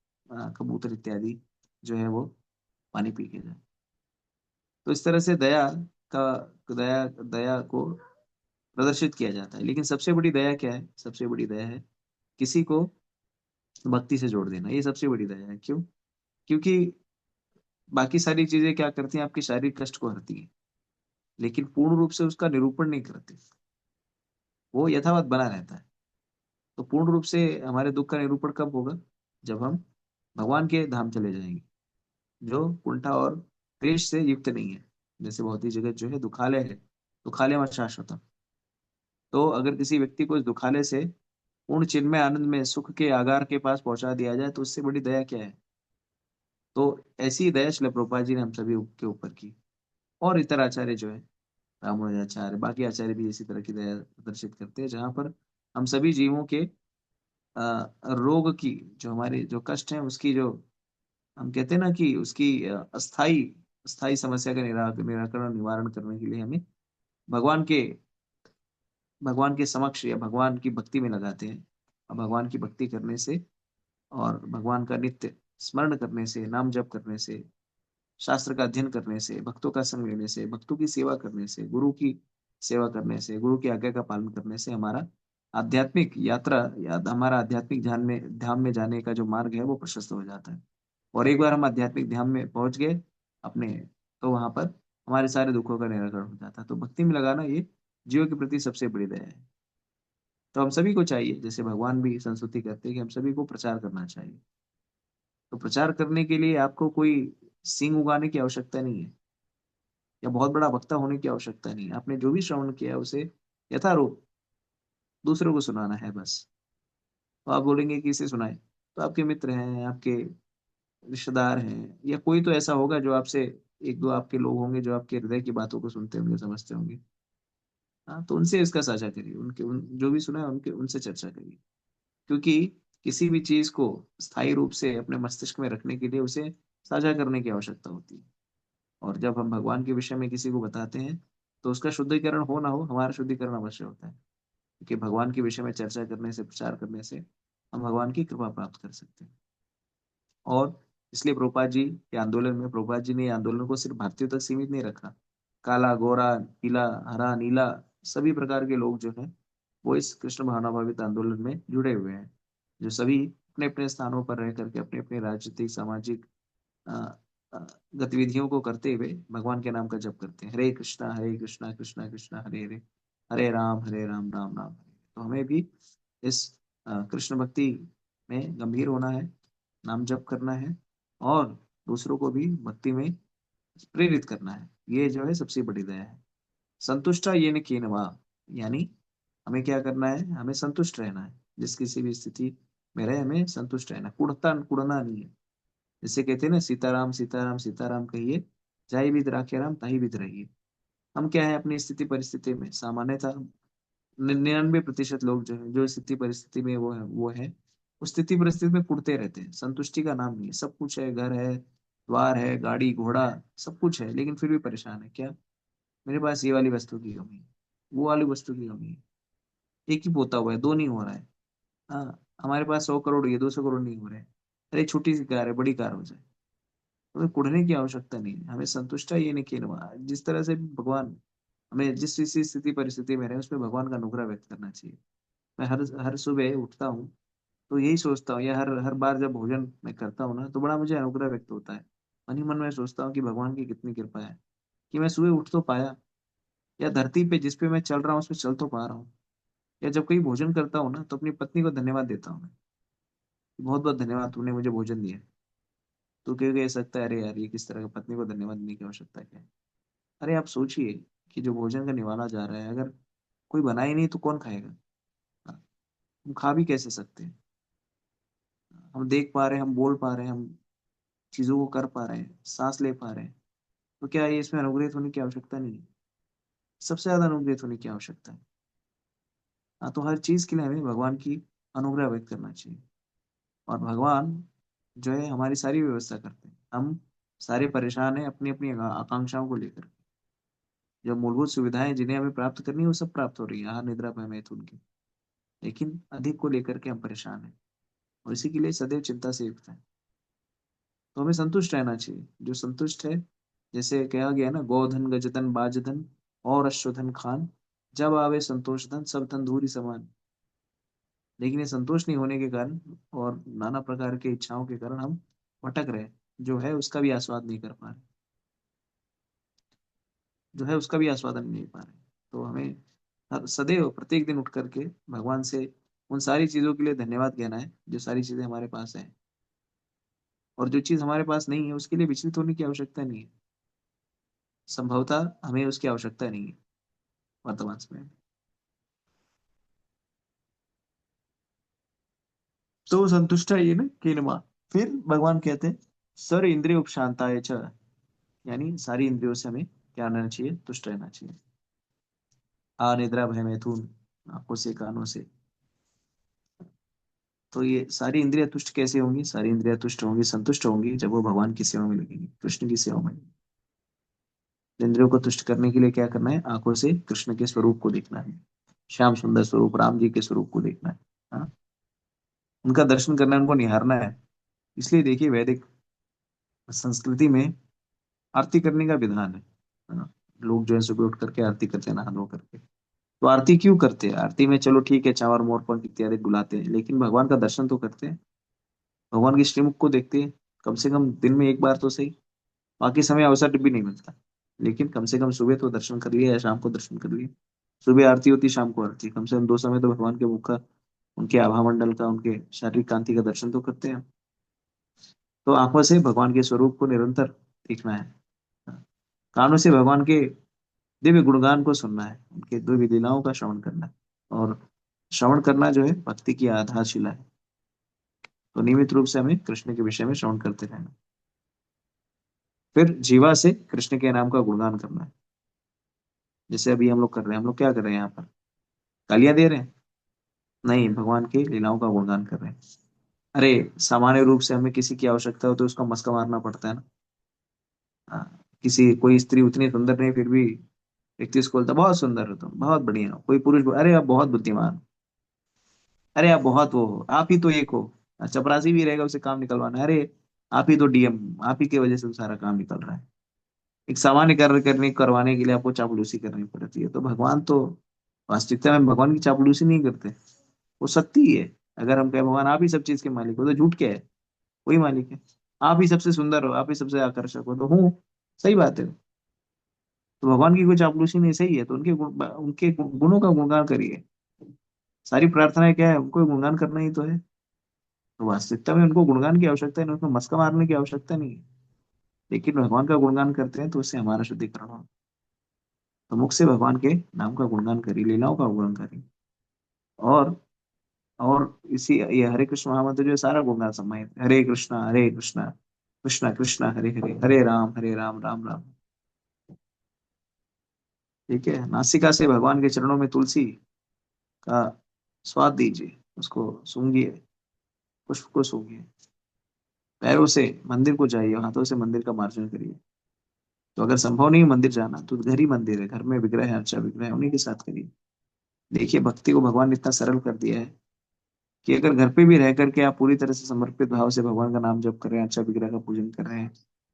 कबूतर इत्यादि जो है वो पानी पी के जाए। तो इस तरह से का दया दया को प्रदर्शित किया जाता है। लेकिन सबसे बड़ी दया क्या है? सबसे बड़ी दया है किसी को भक्ति से जोड़ देना। ये सबसे बड़ी दया है। क्यों? क्योंकि बाकी सारी चीजें क्या करती हैं, आपके शारीरिक कष्ट को हरती हैं, लेकिन पूर्ण रूप से उसका निरूपण नहीं करती, वो यथावत बना रहता है। तो पूर्ण रूप से हमारे दुख का निरूपण कब होगा? जब हम भगवान के धाम चले जाएंगे, जो कुंठा और क्लेश से युक्त नहीं है। जैसे भौतिक जगत जो है दुखालय है, दुखालय में शाश्वतम। तो अगर किसी व्यक्ति को इस दुखालय से पूर्ण चिन्मय आनंद में सुख के आगार के पास पहुंचा दिया जाए, तो उससे बड़ी दया क्या है? तो ऐसी दया श्रील प्रभुपाद जी ने हम सभी के ऊपर की। और इतर आचार्य जो है, रामानुजाचार्य, बाकी आचार्य भी इसी तरह की दया प्रदर्शित करते हैं, जहाँ पर हम सभी जीवों के रोग की, जो हमारे जो कष्ट है उसकी, जो हम कहते हैं ना कि उसकी अस्थाई अस्थाई समस्या का निराकरण निवारण करने के लिए हमें भगवान के भगवान के समक्ष या भगवान की भक्ति में लगाते हैं। और भगवान की भक्ति करने से और भगवान का नित्य स्मरण करने से, नाम जप करने से, शास्त्र का अध्ययन करने से, भक्तों का संग लेने से, भक्तों की सेवा करने से, गुरु की सेवा करने से, गुरु की आज्ञा का पालन करने से हमारा आध्यात्मिक यात्रा या हमारा आध्यात्मिक ध्यान में जाने का जो मार्ग है वो प्रशस्त हो जाता है। और एक बार हम आध्यात्मिक ध्यान में पहुंच गए अपने, तो वहां पर हमारे सारे दुखों का निराकरण हो जाता है। तो भक्ति में लगाना ये जीव के प्रति सबसे बड़ी दया है। तो हम सभी को चाहिए, जैसे भगवान भी संस्तुति करते हैं कि हम सभी को प्रचार करना चाहिए। तो प्रचार करने के लिए आपको कोई सींग उगाने की आवश्यकता नहीं है, या बहुत बड़ा वक्ता होने की आवश्यकता नहीं है। आपने जो भी श्रवण किया है उसे यथारूप दूसरों को सुनाना है बस। तो आप बोलेंगे कि इसे सुनाए, तो आपके मित्र हैं, आपके रिश्तेदार हैं, या कोई तो ऐसा होगा जो आपसे, एक दो आपके लोग होंगे जो आपके हृदय की बातों को सुनते होंगे, समझते होंगे। हाँ, तो उनसे इसका साझा करिए, जो भी सुना है उनके उनसे चर्चा करिए। क्योंकि किसी भी चीज को स्थायी रूप से अपने मस्तिष्क में रखने के लिए उसे साझा करने की आवश्यकता होती है। और जब हम भगवान के विषय में किसी को बताते हैं, तो उसका शुद्धिकरण हो ना हो, हमारा शुद्धिकरण अवश्य होता है। क्योंकि भगवान के विषय में चर्चा करने से, प्रचार करने से हम भगवान की कृपा प्राप्त कर सकते हैं। और इसलिए प्रभुपाद जी के आंदोलन में, प्रभुपाद जी ने ये आंदोलन को सिर्फ भारतीयों तक सीमित नहीं रखा। काला, गोरा, पीला, हरा, नीला, सभी प्रकार के लोग जो हैं वो इस कृष्ण भावनाभावित आंदोलन में जुड़े हुए हैं, जो सभी अपने अपने स्थानों पर रह करके अपने अपने राजनीतिक, सामाजिक अ, अ, गतिविधियों को करते हुए भगवान के नाम का जप करते हैं। हरे कृष्णा कृष्णा कृष्णा हरे हरे, हरे राम राम राम हरे। तो हमें भी इस कृष्ण भक्ति में गंभीर होना है, नाम जप करना है, और दूसरों को भी भक्ति में प्रेरित करना है। ये जो है सबसे बड़ी दया है। संतुष्टा ये न कीनवा, यानी हमें क्या करना है? हमें संतुष्ट रहना है। जिस किसी भी स्थिति में रहे, हमें संतुष्ट रहना, कुड़ना नहीं है। जैसे कहते हैं ना, सीताराम सीताराम सीताराम कहिए, जाई बिद राखे राम ताही बिद रहिए। हम क्या है, अपनी स्थिति परिस्थिति में सामान्यतः 99% लोग जो है, जो स्थिति परिस्थिति में वो है उस स्थिति परिस्थिति में कुड़ते रहते हैं। संतुष्टि का नाम नहीं है। सब कुछ है, घर है, द्वार है, गाड़ी घोड़ा, सब कुछ है, लेकिन फिर भी परेशान है। क्या? मेरे पास ये वाली वस्तु की कमी है, वो वाली वस्तु की कमी है, एक ही पोता हुआ है, दो नहीं हो रहा है। हाँ, हमारे पास 100 करोड़, ये 200 करोड़ नहीं हो रहे हैं। अरे छोटी सी कार है, बड़ी कार हो जाए। हमें कुढ़ने की आवश्यकता नहीं है, हमें संतुष्टा ये नहीं कहना। जिस तरह से भी भगवान हमें जिस जिस स्थिति परिस्थिति में रहे, उसमें भगवान का अनुग्रह व्यक्त करना चाहिए। मैं हर हर सुबह उठता हूँ तो यही सोचता हूँ, या हर हर बार जब भोजन मैं करता हूँ ना, तो बड़ा मुझे अनुग्रह व्यक्त होता है। मन ही मन में सोचता हूँ कि भगवान की कितनी कृपा है कि मैं सुबह उठ तो पाया, या धरती पे जिस पे मैं चल रहा हूँ उसमें चल तो पा रहा हूँ। या जब कहीं भोजन करता हूँ ना, तो अपनी पत्नी को धन्यवाद देता हूँ मैं, बहुत बहुत धन्यवाद, तुमने मुझे भोजन दिया। तो क्यों कह सकता है, अरे यार ये किस तरह का, पत्नी को धन्यवाद देने की आवश्यकता क्या है? अरे आप सोचिए कि जो भोजन का निवाला जा रहा है, अगर कोई बना ही नहीं तो कौन खाएगा? हाँ, हम खा भी कैसे सकते हैं? हम देख पा रहे हैं, हम बोल पा रहे हैं, हम चीजों को कर पा रहे हैं, सांस ले पा रहे हैं, तो क्या ये इसमें अनुग्रहित होने की आवश्यकता नहीं है? सबसे ज्यादा अनुग्रहित होने की आवश्यकता है। हाँ, तो हर चीज के लिए हमें भगवान की अनुग्रह व्यक्त करना चाहिए। और भगवान जो है हमारी सारी व्यवस्था करते हैं। हम सारे परेशान हैं अपनी अपनी आकांक्षाओं को लेकर। जो मूलभूत सुविधाएं जिन्हें हमें प्राप्त करनी है वो सब प्राप्त हो रही है, आहार निद्रा भय मैथुन की, लेकिन अधिक को लेकर के हम परेशान हैं और इसी के लिए सदैव चिंता से युक्त है। तो हमें संतुष्ट रहना चाहिए। जो संतुष्ट है, जैसे कहा गया ना, गोधन गजधन बाजधन और अश्वधन खान, जब आवे संतोष धन सब धन धूरी समान। लेकिन ये संतोष नहीं होने के कारण और नाना प्रकार के इच्छाओं के कारण हम भटक रहे हैं, जो है उसका भी आस्वाद नहीं कर पा रहे, जो है उसका भी आस्वादन नहीं पा रहे। तो हमें सदैव प्रत्येक दिन उठ करके भगवान से उन सारी चीजों के लिए धन्यवाद कहना है जो सारी चीजें हमारे पास है, और जो चीज हमारे पास नहीं है उसके लिए विचलित होने की आवश्यकता नहीं है। संभवतः हमें उसकी आवश्यकता नहीं है वर्तमान समय में। तो संतुष्ट है ये ना केनमा। फिर भगवान कहते हैं सर इंद्रिय उपशांताय च, यानी सारी इंद्रियों से हमें क्या रहना चाहिए, तुष्ट रहना चाहिए। निद्रा भय मैथुन, आंखों से कानों से। तो ये सारी इंद्रियां तुष्ट कैसे होंगी? सारी इंद्रियां तुष्ट होंगी, संतुष्ट होंगी जब वो भगवान की सेवा में लगेंगी, कृष्ण की सेवा में। इंद्रियों को तुष्ट करने के लिए क्या करना है? आंखों से कृष्ण के स्वरूप को देखना है, श्याम सुंदर स्वरूप राम जी के स्वरूप को देखना है। हाँ? उनका दर्शन करना है, उनको निहारना है। इसलिए देखिए वैदिक संस्कृति में आरती करने का विधान है ना? लोग जो है सुबह उठ करके आरती करते हैं नहा धो करके। तो आरती क्यों करते हैं? आरती में चलो ठीक है, चावल मोर पंख इत्यादि बुलाते हैं, लेकिन भगवान का दर्शन तो करते हैं, भगवान की श्रीमुख को देखते हैं, कम से कम दिन में एक बार तो सही। बाकी समय अवसर भी नहीं मिलता, लेकिन कम से कम सुबह तो दर्शन कर लिया या शाम को दर्शन कर लिया। सुबह आरती होती, शाम को आरती, कम से कम दो समय तो भगवान के मुख का, उनके आभा मंडल का, उनके शारीरिक कांति का दर्शन तो करते हैं। तो आंखों से भगवान के स्वरूप को निरंतर देखना है, कानों से भगवान के दिव्य गुणगान को सुनना है, उनके दिव्य लीलाओं का श्रवण करना है। और श्रवण करना जो है भक्ति की आधारशिला है। तो नियमित रूप से हमें कृष्ण के विषय में श्रवण करते रहना। फिर जीवा से कृष्ण के नाम का गुणगान करना है, जैसे अभी हम लोग कर रहे हैं। हम लोग क्या कर रहे हैं यहाँ पर? गालियां दे रहे हैं? नहीं, भगवान की लीलाओं का गुणगान कर रहे हैं। अरे सामान्य रूप से हमें किसी की आवश्यकता हो तो उसका मस्का मारना पड़ता है ना। किसी कोई स्त्री उतनी सुंदर नहीं, फिर भी व्यक्ति उसको बोलता बहुत सुंदर हो तुम, बहुत बढ़िया हो। कोई पुरुष अरे आप बहुत बुद्धिमान हो, अरे आप बहुत वो हो, आप ही तो एक हो। चपरासी भी रहेगा, उसे काम निकलवाना है, अरे आप ही तो डीएम, आप ही की वजह से तो सारा काम निकल रहा है। एक सामान्य कार्य करवाने के लिए आपको चापलूसी करनी पड़ती है। तो भगवान तो वास्तविकता में भगवान की चापलूसी नहीं करते, वो सत्य ही है। अगर हम कहें भगवान आप ही सब चीज के मालिक हो, तो झूठ क्या है? वही मालिक है। आप ही सबसे सुंदर हो, आप ही सबसे आकर्षक हो, तो हूँ, सही बात है। तो भगवान की कोई चापलूसी नहीं, सही है। तो उनके गुणों का गुणगान करिए। सारी प्रार्थनाएं क्या है? उनको गुणगान करना ही तो है। तो वास्तविकता में उनको गुणगान की आवश्यकता है, उनको मस्का मारने की आवश्यकता नहीं है। लेकिन भगवान का गुणगान करते हैं तो उससे हमारा शुद्धिकरण हो। तो मुख से भगवान के नाम का गुणगान करिए, लीलाओं का गुणगान करिए। और और इसी ये हरे कृष्ण महामंत्र जो है, सारा गुणगान समाहित है। हरे कृष्णा कृष्णा कृष्णा हरे हरे, हरे राम राम राम। ठीक है, नासिका से भगवान के चरणों में तुलसी का स्वाद दीजिए, उसको सूंघिए, पुष्प को सूंघिए। पैरों से मंदिर को जाइए, हाथों से मंदिर का मार्जन करिए। तो अगर संभव नहीं मंदिर जाना, तो घर ही मंदिर है, घर में विग्रह है, अच्छा विग्रह है, उन्हीं के साथ करिए। देखिए भक्ति को भगवान ने इतना सरल कर दिया है कि अगर घर पे भी रह करके आप पूरी तरह से समर्पित भाव से भगवान का नाम जप कर रहे हैं, अच्छा विग्रह का पूजन कर रहे हैं,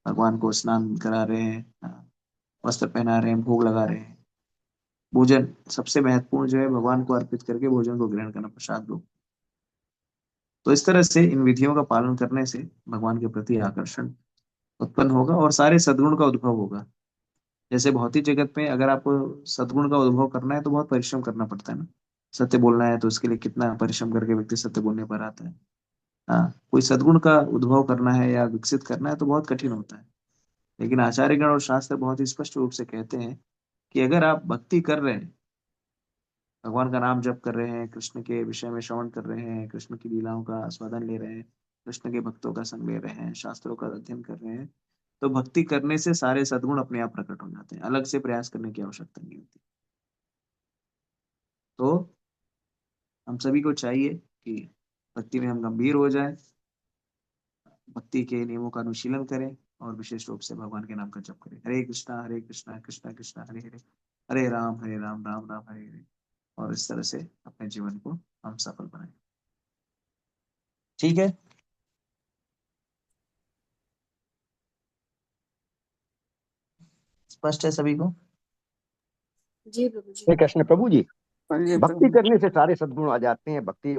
भगवान को स्नान करा रहे हैं, वस्त्र पहना रहे हैं, भोग लगा रहे हैं, भोजन सबसे महत्वपूर्ण जो है भगवान को अर्पित करके भोजन को ग्रहण करना, प्रसाद लो। तो इस तरह से इन विधियों का पालन करने से भगवान के प्रति आकर्षण उत्पन्न होगा और सारे सद्गुण का उद्भव होगा। जैसे भौतिक जगत में अगर आपको सद्गुण का उद्भव करना है तो बहुत परिश्रम करना पड़ता है ना। सत्य बोलना है तो उसके लिए कितना परिश्रम करके व्यक्ति सत्य बोलने पर आता है। हाँ, कोई सद्गुण का उद्भव करना है या विकसित करना है तो बहुत कठिन होता है। लेकिन आचार्यगण और शास्त्र बहुत ही स्पष्ट रूप से कहते हैं कि अगर आप भक्ति कर रहे हैं, भगवान का नाम जप कर रहे हैं, कृष्ण के विषय में श्रवण कर रहे हैं, कृष्ण की लीलाओं का आस्वादन ले रहे हैं, कृष्ण के भक्तों का संग ले रहे हैं, शास्त्रों का अध्ययन कर रहे हैं, तो भक्ति करने से सारे सद्गुण अपने आप प्रकट हो जाते हैं, अलग से प्रयास करने की आवश्यकता नहीं होती। तो हम सभी को चाहिए कि भक्ति में हम गंभीर हो जाएं, भक्ति के नियमों का अनुशीलन करें और विशेष रूप से भगवान के नाम का जप करें। हरे कृष्णा कृष्णा कृष्णा हरे हरे, हरे राम राम राम हरे हरे। और इस तरह से अपने जीवन को हम सफल बनाएं। ठीक है। स्पष्ट है सभी को? जी प्रभु जी। हरे कृष्ण प्रभु जी। बोलिए भक्ति प्रभु। करने से सारे सद्गुण आ जाते हैं। भक्ति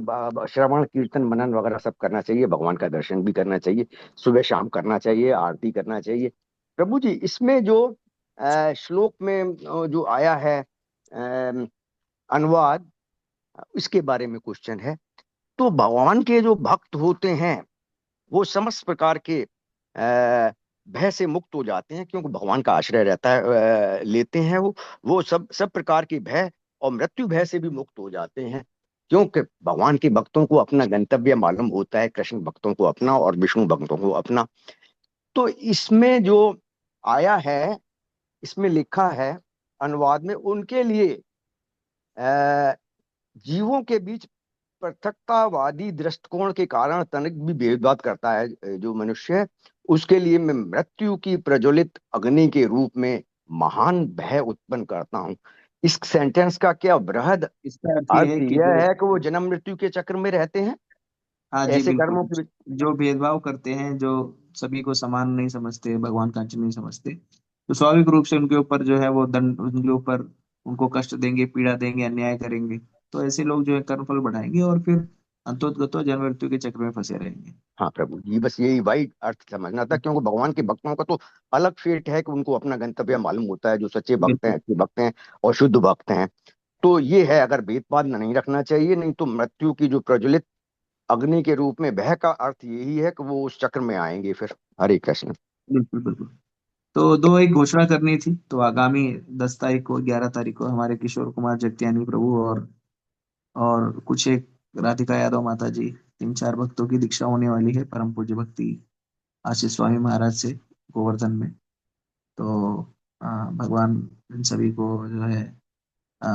श्रवण कीर्तन मनन वगैरह सब करना चाहिए, भगवान का दर्शन भी करना चाहिए, सुबह शाम करना चाहिए, आरती करना चाहिए। प्रभु जी, इसमें जो श्लोक में जो आया है अनुवाद, इसके बारे में क्वेश्चन है। तो भगवान के जो भक्त होते हैं वो समस्त प्रकार के भय से मुक्त हो जाते हैं, क्योंकि भगवान का आश्रय रहता है, लेते हैं वो सब सब प्रकार के भय और मृत्यु भय से भी मुक्त हो जाते हैं, क्योंकि भगवान के भक्तों को अपना गंतव्य मालूम होता है, कृष्ण भक्तों को अपना और विष्णु भक्तों को अपना। तो इसमें जो आया है, इसमें लिखा है अनुवाद में, उनके लिए अ, जीवों के बीच पृथकतावादी दृष्टिकोण के कारण तनिक भी भेदभाव करता है जो मनुष्य है, उसके लिए मैं मृत्यु की प्रज्वलित अग्नि के रूप में महान भय उत्पन्न करता हूँ। इस सेंटेंस का क्या बृहद इसका अर्थ ये अर्थ है कि यह जो, है कि वो जन्म मृत्यु के चक्र में रहते हैं, हाँ जी ऐसे बिल्कुल, कर्मों की। जो भेदभाव करते हैं, जो सभी को समान नहीं समझते, भगवान का अंश नहीं समझते, तो स्वाभाविक रूप से उनके ऊपर जो है वो दंड, उनके ऊपर उनको कष्ट देंगे, पीड़ा देंगे, अन्याय करेंगे। तो ऐसे लोग जो है कर्मफल बढ़ाएंगे और फिर अंतोतगतो जन्म मृत्यु के चक्र में फंसे रहेंगे। हाँ प्रभु जी, बस यही वाइड अर्थ समझना था, क्योंकि भगवान के भक्तों का तो अलग फेट है कि उनको अपना गंतव्य मालूम होता है, जो सच्चे भक्त हैं, बिल्कुल अच्छे भक्त हैं और शुद्ध भक्त हैं। तो ये है, अगर भेदभाव नहीं रखना चाहिए, नहीं तो मृत्यु की जो प्रज्वलित अग्नि के रूप में भय का अर्थ यही है कि वो उस चक्र में आएंगे फिर। हरे कृष्ण। बिल्कुल बिल्कुल। तो दो एक घोषणा करनी थी। तो आगामी 10 तारीख को, 11 तारीख को हमारे किशोर कुमार जगतियानी प्रभु और कुछ एक राधिका यादव माता जी, 3-4 भक्तों की दीक्षा होने वाली है परम पूज्य भक्ति आशीष स्वामी महाराज से, गोवर्धन में। तो भगवान इन सभी को जो है आ,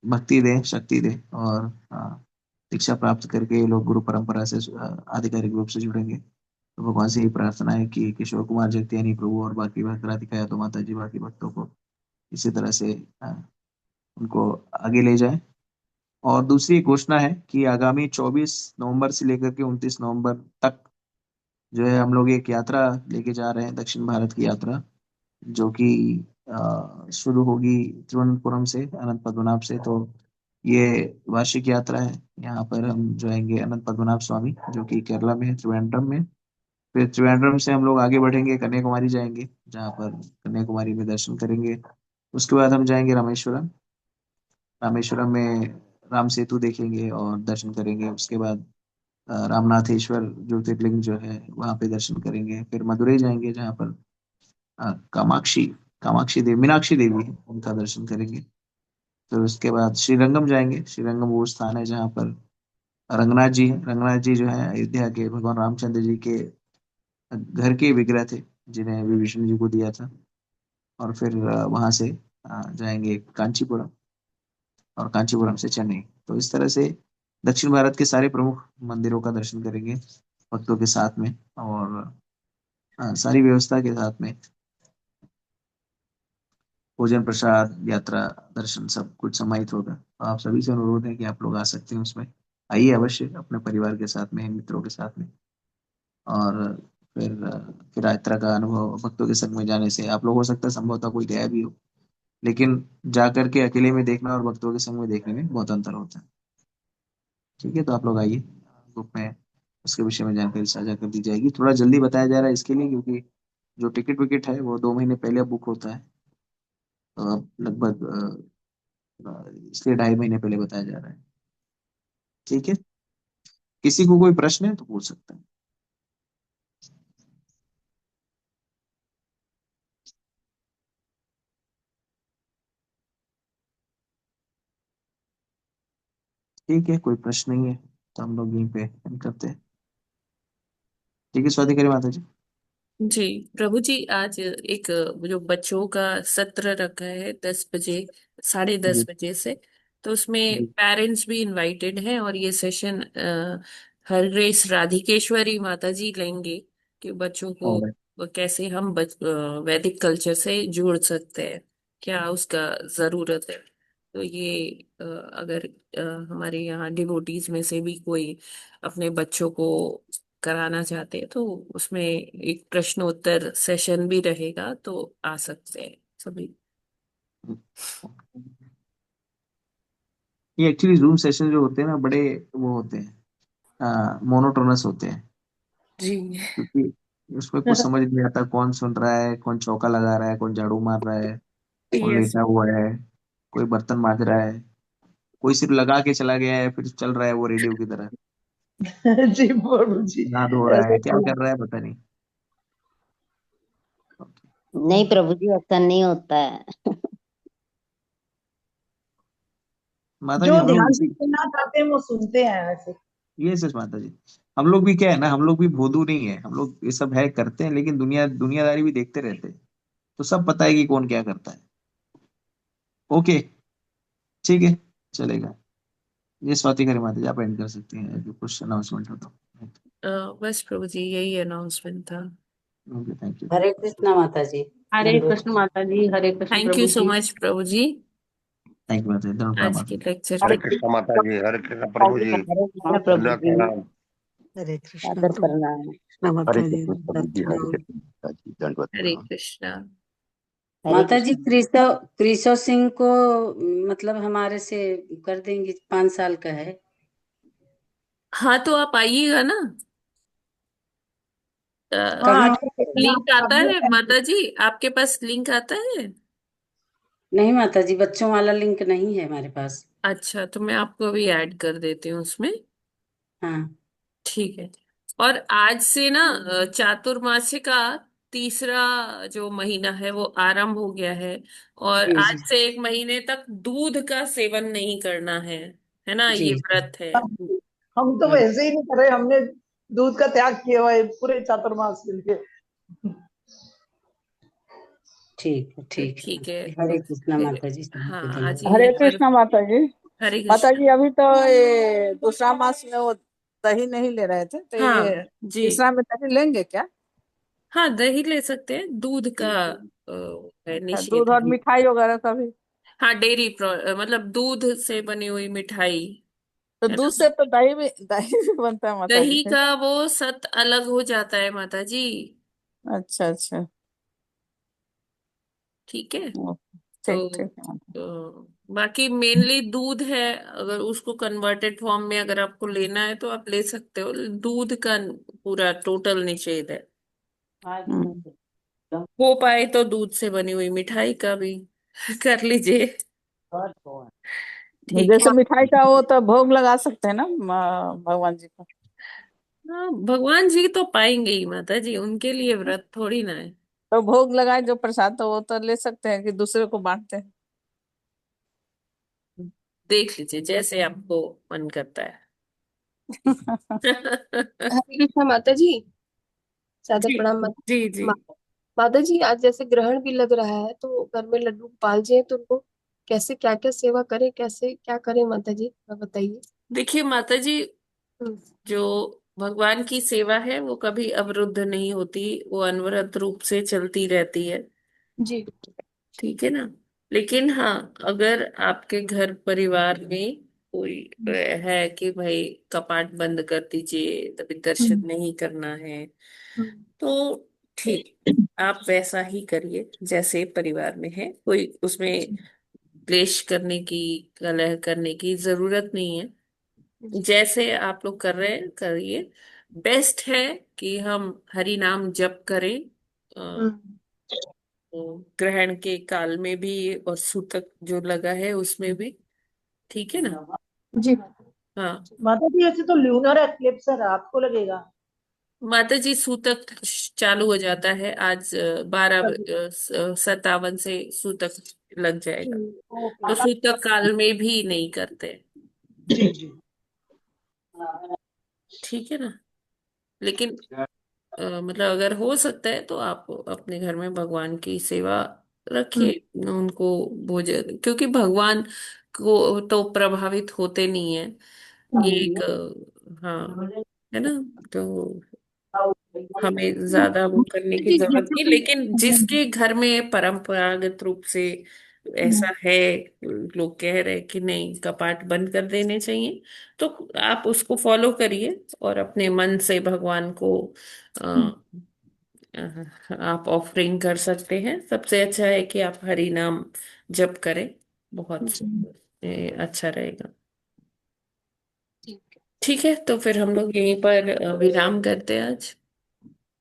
भक्ति दे, शक्ति दे, और दीक्षा प्राप्त करके ये लोग गुरु परंपरा से आधिकारिक रूप से जुड़ेंगे। तो भगवान से ही प्रार्थना है कि किशोर कुमार जगतियानी प्रभु और बाकी भक्त राधिका यादव माता जी बाकी भक्तों को इसी तरह से उनको आगे ले जाए। और दूसरी घोषणा है कि आगामी 24 नवंबर से लेकर के 29 नवंबर तक जो है हम लोग एक यात्रा लेके जा रहे हैं, दक्षिण भारत की यात्रा, जो कि शुरू होगी तिरुवनंतपुरम से, अनंत पद्मनाभ से। तो ये वार्षिक यात्रा है। यहाँ पर हम जाएंगे अनंत पद्मनाभ स्वामी, जो कि केरला में है, त्रिवेंद्रम में। फिर त्रिवेंद्रम से हम लोग आगे बढ़ेंगे, कन्याकुमारी जाएंगे, जहाँ पर कन्याकुमारी में दर्शन करेंगे। उसके बाद हम जाएंगे रामेश्वरम। रामेश्वरम में राम सेतु देखेंगे और दर्शन करेंगे। उसके बाद रामनाथेश्वर ज्योतिर्लिंग जो है वहाँ पे दर्शन करेंगे। फिर मदुरई जाएंगे, जहाँ पर कामाक्षी कामाक्षी देवी, मीनाक्षी देवी है, उनका दर्शन करेंगे। फिर उसके बाद श्रीरंगम जाएंगे। श्रीरंगम वो स्थान है जहाँ पर रंगनाथ जी हैं। रंगनाथ जी जो है अयोध्या के भगवान रामचंद्र जी के घर के विग्रह थे, जिन्हें विभीषण जी को दिया था। और फिर वहां से जाएंगे कांचीपुरम, और कांचीपुरम से चेन्नई। तो इस तरह से दक्षिण भारत के सारे प्रमुख मंदिरों का दर्शन करेंगे भक्तों के साथ में, और सारी व्यवस्था के साथ में, भोजन प्रसाद यात्रा दर्शन सब कुछ समाहित होगा। तो आप सभी से अनुरोध है कि आप लोग आ सकते हैं उसमें। आइए अवश्य, अपने परिवार के साथ में, मित्रों के साथ में। और फिर यात्रा का अनुभव भक्तों के संग में जाने से आप लोग, हो सकता है संभवतः कोई गया भी हो, लेकिन जा करके अकेले में देखना और भक्तों के संग में देखने में बहुत अंतर होता है। ठीक है, तो आप लोग आइए ग्रुप में, उसके विषय में जानकारी साझा कर दी जाएगी। थोड़ा जल्दी बताया जा रहा है इसके लिए, क्योंकि जो टिकट विकेट है वो 2 महीने पहले बुक होता है। तो अब लगभग इसलिए 2.5 महीने पहले बताया जा रहा है। ठीक है, किसी को कोई प्रश्न है तो पूछ सकते हैं। ठीक है, कोई प्रश्न नहीं है तो हम लोग यहीं पे end करते हैं। ठीक है, स्वाति करी माता जी। जी प्रभु जी, आज एक जो बच्चों का सत्र रखा है 10 बजे, 10:30 जी बजे से, तो उसमें जी पेरेंट्स भी इनवाइटेड हैं और ये सेशन हर ग्रेस राधिकेश्वरी माता जी लेंगे कि बच्चों को और कैसे हम वैदिक कल्चर से जोड़ सकते हैं, क्या उसका जरूरत है। तो ये अगर हमारे यहाँ डिवोटीज में से भी कोई अपने बच्चों को कराना चाहते हैं तो उसमें एक प्रश्नोत्तर सेशन भी रहेगा, तो आ सकते हैं सभी। ये एक्चुअली जूम सेशन जो होते हैं ना, बड़े वो होते हैं, मोनोटोनस होते हैं, जी। क्योंकि उसमें कुछ समझ नहीं आता कौन सुन रहा है, कौन चौका लगा रहा है, कौन झाड़ू मार रहा है, कौन यस। लेटा हुआ है, कोई बर्तन मांज रहा है, कोई सिर्फ लगा के चला गया है फिर चल रहा है वो रेडियो की तरह, जी प्रभु जी, नहा धो रहा ऐसे है, क्या कर रहा है पता नहीं। नहीं प्रभु जी, ऐसा नहीं होता है। माता जी जो हम लोग ध्यान से सुनना चाहते हैं वो सुनते हैं ऐसे। ये सच माता जी, हम लोग भी क्या है ना, हम लोग भी भोदू नहीं है, हम लोग ये सब है करते हैं, लेकिन दुनियादारी भी देखते रहते हैं, तो सब पता है कि कौन क्या करता है। ओके, ठीक है, चलेगा। ये स्वाति करी माता जी, आप एंड कर सकती हैं अगर कुछ अनाउंसमेंट हो तो। बस प्रभु जी यही अनाउंसमेंट था। Okay, thank you. Hare Krishna माता जी। हरे दंडवत। कृष्ण माता जी, हरे कृष्ण थैंक यू प्रभु सो जी। मच प्रभु जी थैंक यू माता जी, धन्यवाद प्रणाम आज माता के जी। लेक्चर हरे के कृष्ण लिए। माता जी, हरे कृष्ण प्रभु जी, हरे कृष्ण प्रभु दंडवत जी, प्रणाम। हरे कृष्णा सादर प्रभु, प्रणाम। कृष्णा हरे माता जी, कृष्ण प्रभु जी, हरे प्रणाम। कृष्ण माता जी, दंडवत हरे प्रणाम। कृष्णा। हरे माता जी, कृष्ण। क्रिसो सिंह को मतलब हमारे से कर देंगे, 5 साल का है। हाँ तो आप आइएगा ना। हाँ कहाँ? ठीक है ना, लिंक आता अभी है माता जी, आपके पास लिंक आता है? नहीं माता जी, बच्चों वाला लिंक नहीं है हमारे पास। अच्छा तो मैं आपको अभी ऐड कर देती हूँ उसमें। हाँ ठीक है। और आज से ना चातुर्मास्य का तीसरा जो महीना है वो आरंभ हो गया है। और जी आज जी से 1 महीने तक दूध का सेवन नहीं करना है ना, जी ये जी। व्रत है। हम तो हम्म, वैसे ही नहीं कर रहे, हमने दूध का त्याग किया हुआ है पूरे चातुर्मास के लिए। ठीक है तो ठीक है ठीक है। माता जी। हरे कृष्णा फिर माता जी, सभी हाँ को आ धन्यवाद। जाइए हरे कल। कृष्णा माता जी। हरे माता कृष्णा। जी, अभी तो ये दूसरा मास में वो दही नहीं ले रहे थे, तो ये हाँ जी। तीसरा में दही लेंगे क्या? हाँ दही ले सकते हैं, दूध का है अच्छा, दूध निषेध। और मिठाई वगैरह सभी? हाँ मतलब दूध से बनी हुई मिठाई तो है दूध ना। से तो दही भी बनता है माता जी दही फिर? का वो सत अलग हो जाता है माता जी। अच्छा अच्छा। ठीक है। ओ, तो ठीक ठीक है माता। बाकी मेनली दूध है, अगर उसको कन्वर्टेड फॉर्म में अगर आपको लेना है तो आप ले सकते हो। दूध का पूरा टोटल निषेध है। हम्म। हो पाए तो दूध से बनी हुई मिठाई का भी कर लीजिए। ठीक है। जैसे मिठाई का वो तो भोग लगा सकते हैं ना भगवान जी को? हाँ भगवान जी तो पाएंगे ही माता जी, उनके लिए व्रत थोड़ी ना है। तो भोग लगाए जो प्रसाद, तो वो तो ले सकते हैं कि दूसरे को बांटते हैं? देख लीजिए जैसे आपको मन करता है। हरे कृष्णा माता जी, सादर जी प्रणाम जी जी। माता जी। आज जैसे ग्रहण भी लग रहा है तो घर में लड्डू गोपाल जी हैं, तो उनको कैसे क्या क्या सेवा करें, कैसे क्या करें माता जी, आप बताइए। देखिए माता जी, हम्म, जो भगवान की सेवा है वो कभी अवरुद्ध नहीं होती, वो अनवरत रूप से चलती रहती है। जी। ठीक है ना। लेकिन हाँ, अगर आपके घर परिवार में कोई है कि भाई कपाट बंद कर दीजिए, तभी दर्शन हम्म, नहीं करना है, हम्म, तो ठीक, आप वैसा ही करिए जैसे परिवार में है। कोई उसमें जी क्लेश करने की, कलह करने की जरूरत नहीं है। जी। जैसे आप लोग कर रहे हैं करिए। बेस्ट है कि हम हरि नाम जप करें, हम्म, तो ग्रहण के काल में भी और सूतक जो लगा है उसमें भी। ठीक है ना। जी हाँ माता जी ऐसे तो ल्यूनर एक्लिप्स है, रात को लगेगा। माता जी, सूतक चालू हो जाता है आज 12:57 से सूतक लग जाएगा। तो ओके। सूतक काल में भी नहीं करते। जी जी। ठीक है ना। लेकिन मतलब अगर हो सकता है तो आप अपने घर में भगवान की सेवा हम्म, रखिए, उनको भोजन, क्योंकि भगवान को तो प्रभावित होते नहीं है। एक हाँ है ना। तो हमें ज्यादा वो करने की जरूरत नहीं, लेकिन जिसके घर में परंपरागत रूप से ऐसा है, लोग कह रहे हैं कि नहीं कपाट बंद कर देने चाहिए, तो आप उसको फॉलो करिए और अपने मन से भगवान को आप ऑफरिंग कर सकते हैं। सबसे अच्छा है कि आप हरि नाम जप करें, बहुत अच्छा रहेगा। ठीक है, तो फिर हम लोग यहीं पर विराम करते हैं आज।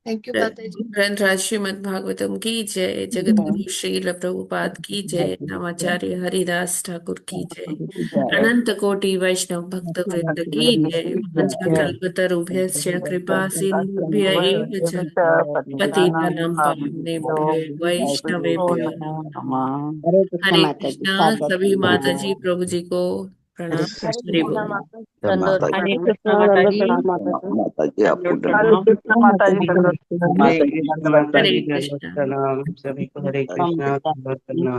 थैंक यू माता जी। ग्रंथराज श्रीमद् भागवतम की जय, जगत गुरु श्रील प्रभुपाद की जय, नवाचार्य हरिदास ठाकुर की जय, अनंत कोटि वैष्णव भक्त वृंद की जय, वंदे कल्पतरुभ्यश्च कृपा सिंधुभ्य एव च पतितानां पावनेभ्यो वैष्णवेभ्यो हरे कृष्ण हरे माता जी, कृष्णा। सादर सभी माता प्रणाम। जी प्रभु जी को प्रणाम। हरे हरि कृष्णा बोल। माता जी, जय माता दंडोत हरे प्रणाम। कृष्णा माता जी, माता जी आपको दंडवत दंड हरे प्रणाम। कृष्ण माता जी, दंडवत हरे प्रणाम। कृष्ण माता हरे जी, दंडवत कृष्णा। प्रणाम। सभी को हरे कृष्णा, दंडवत प्रणाम।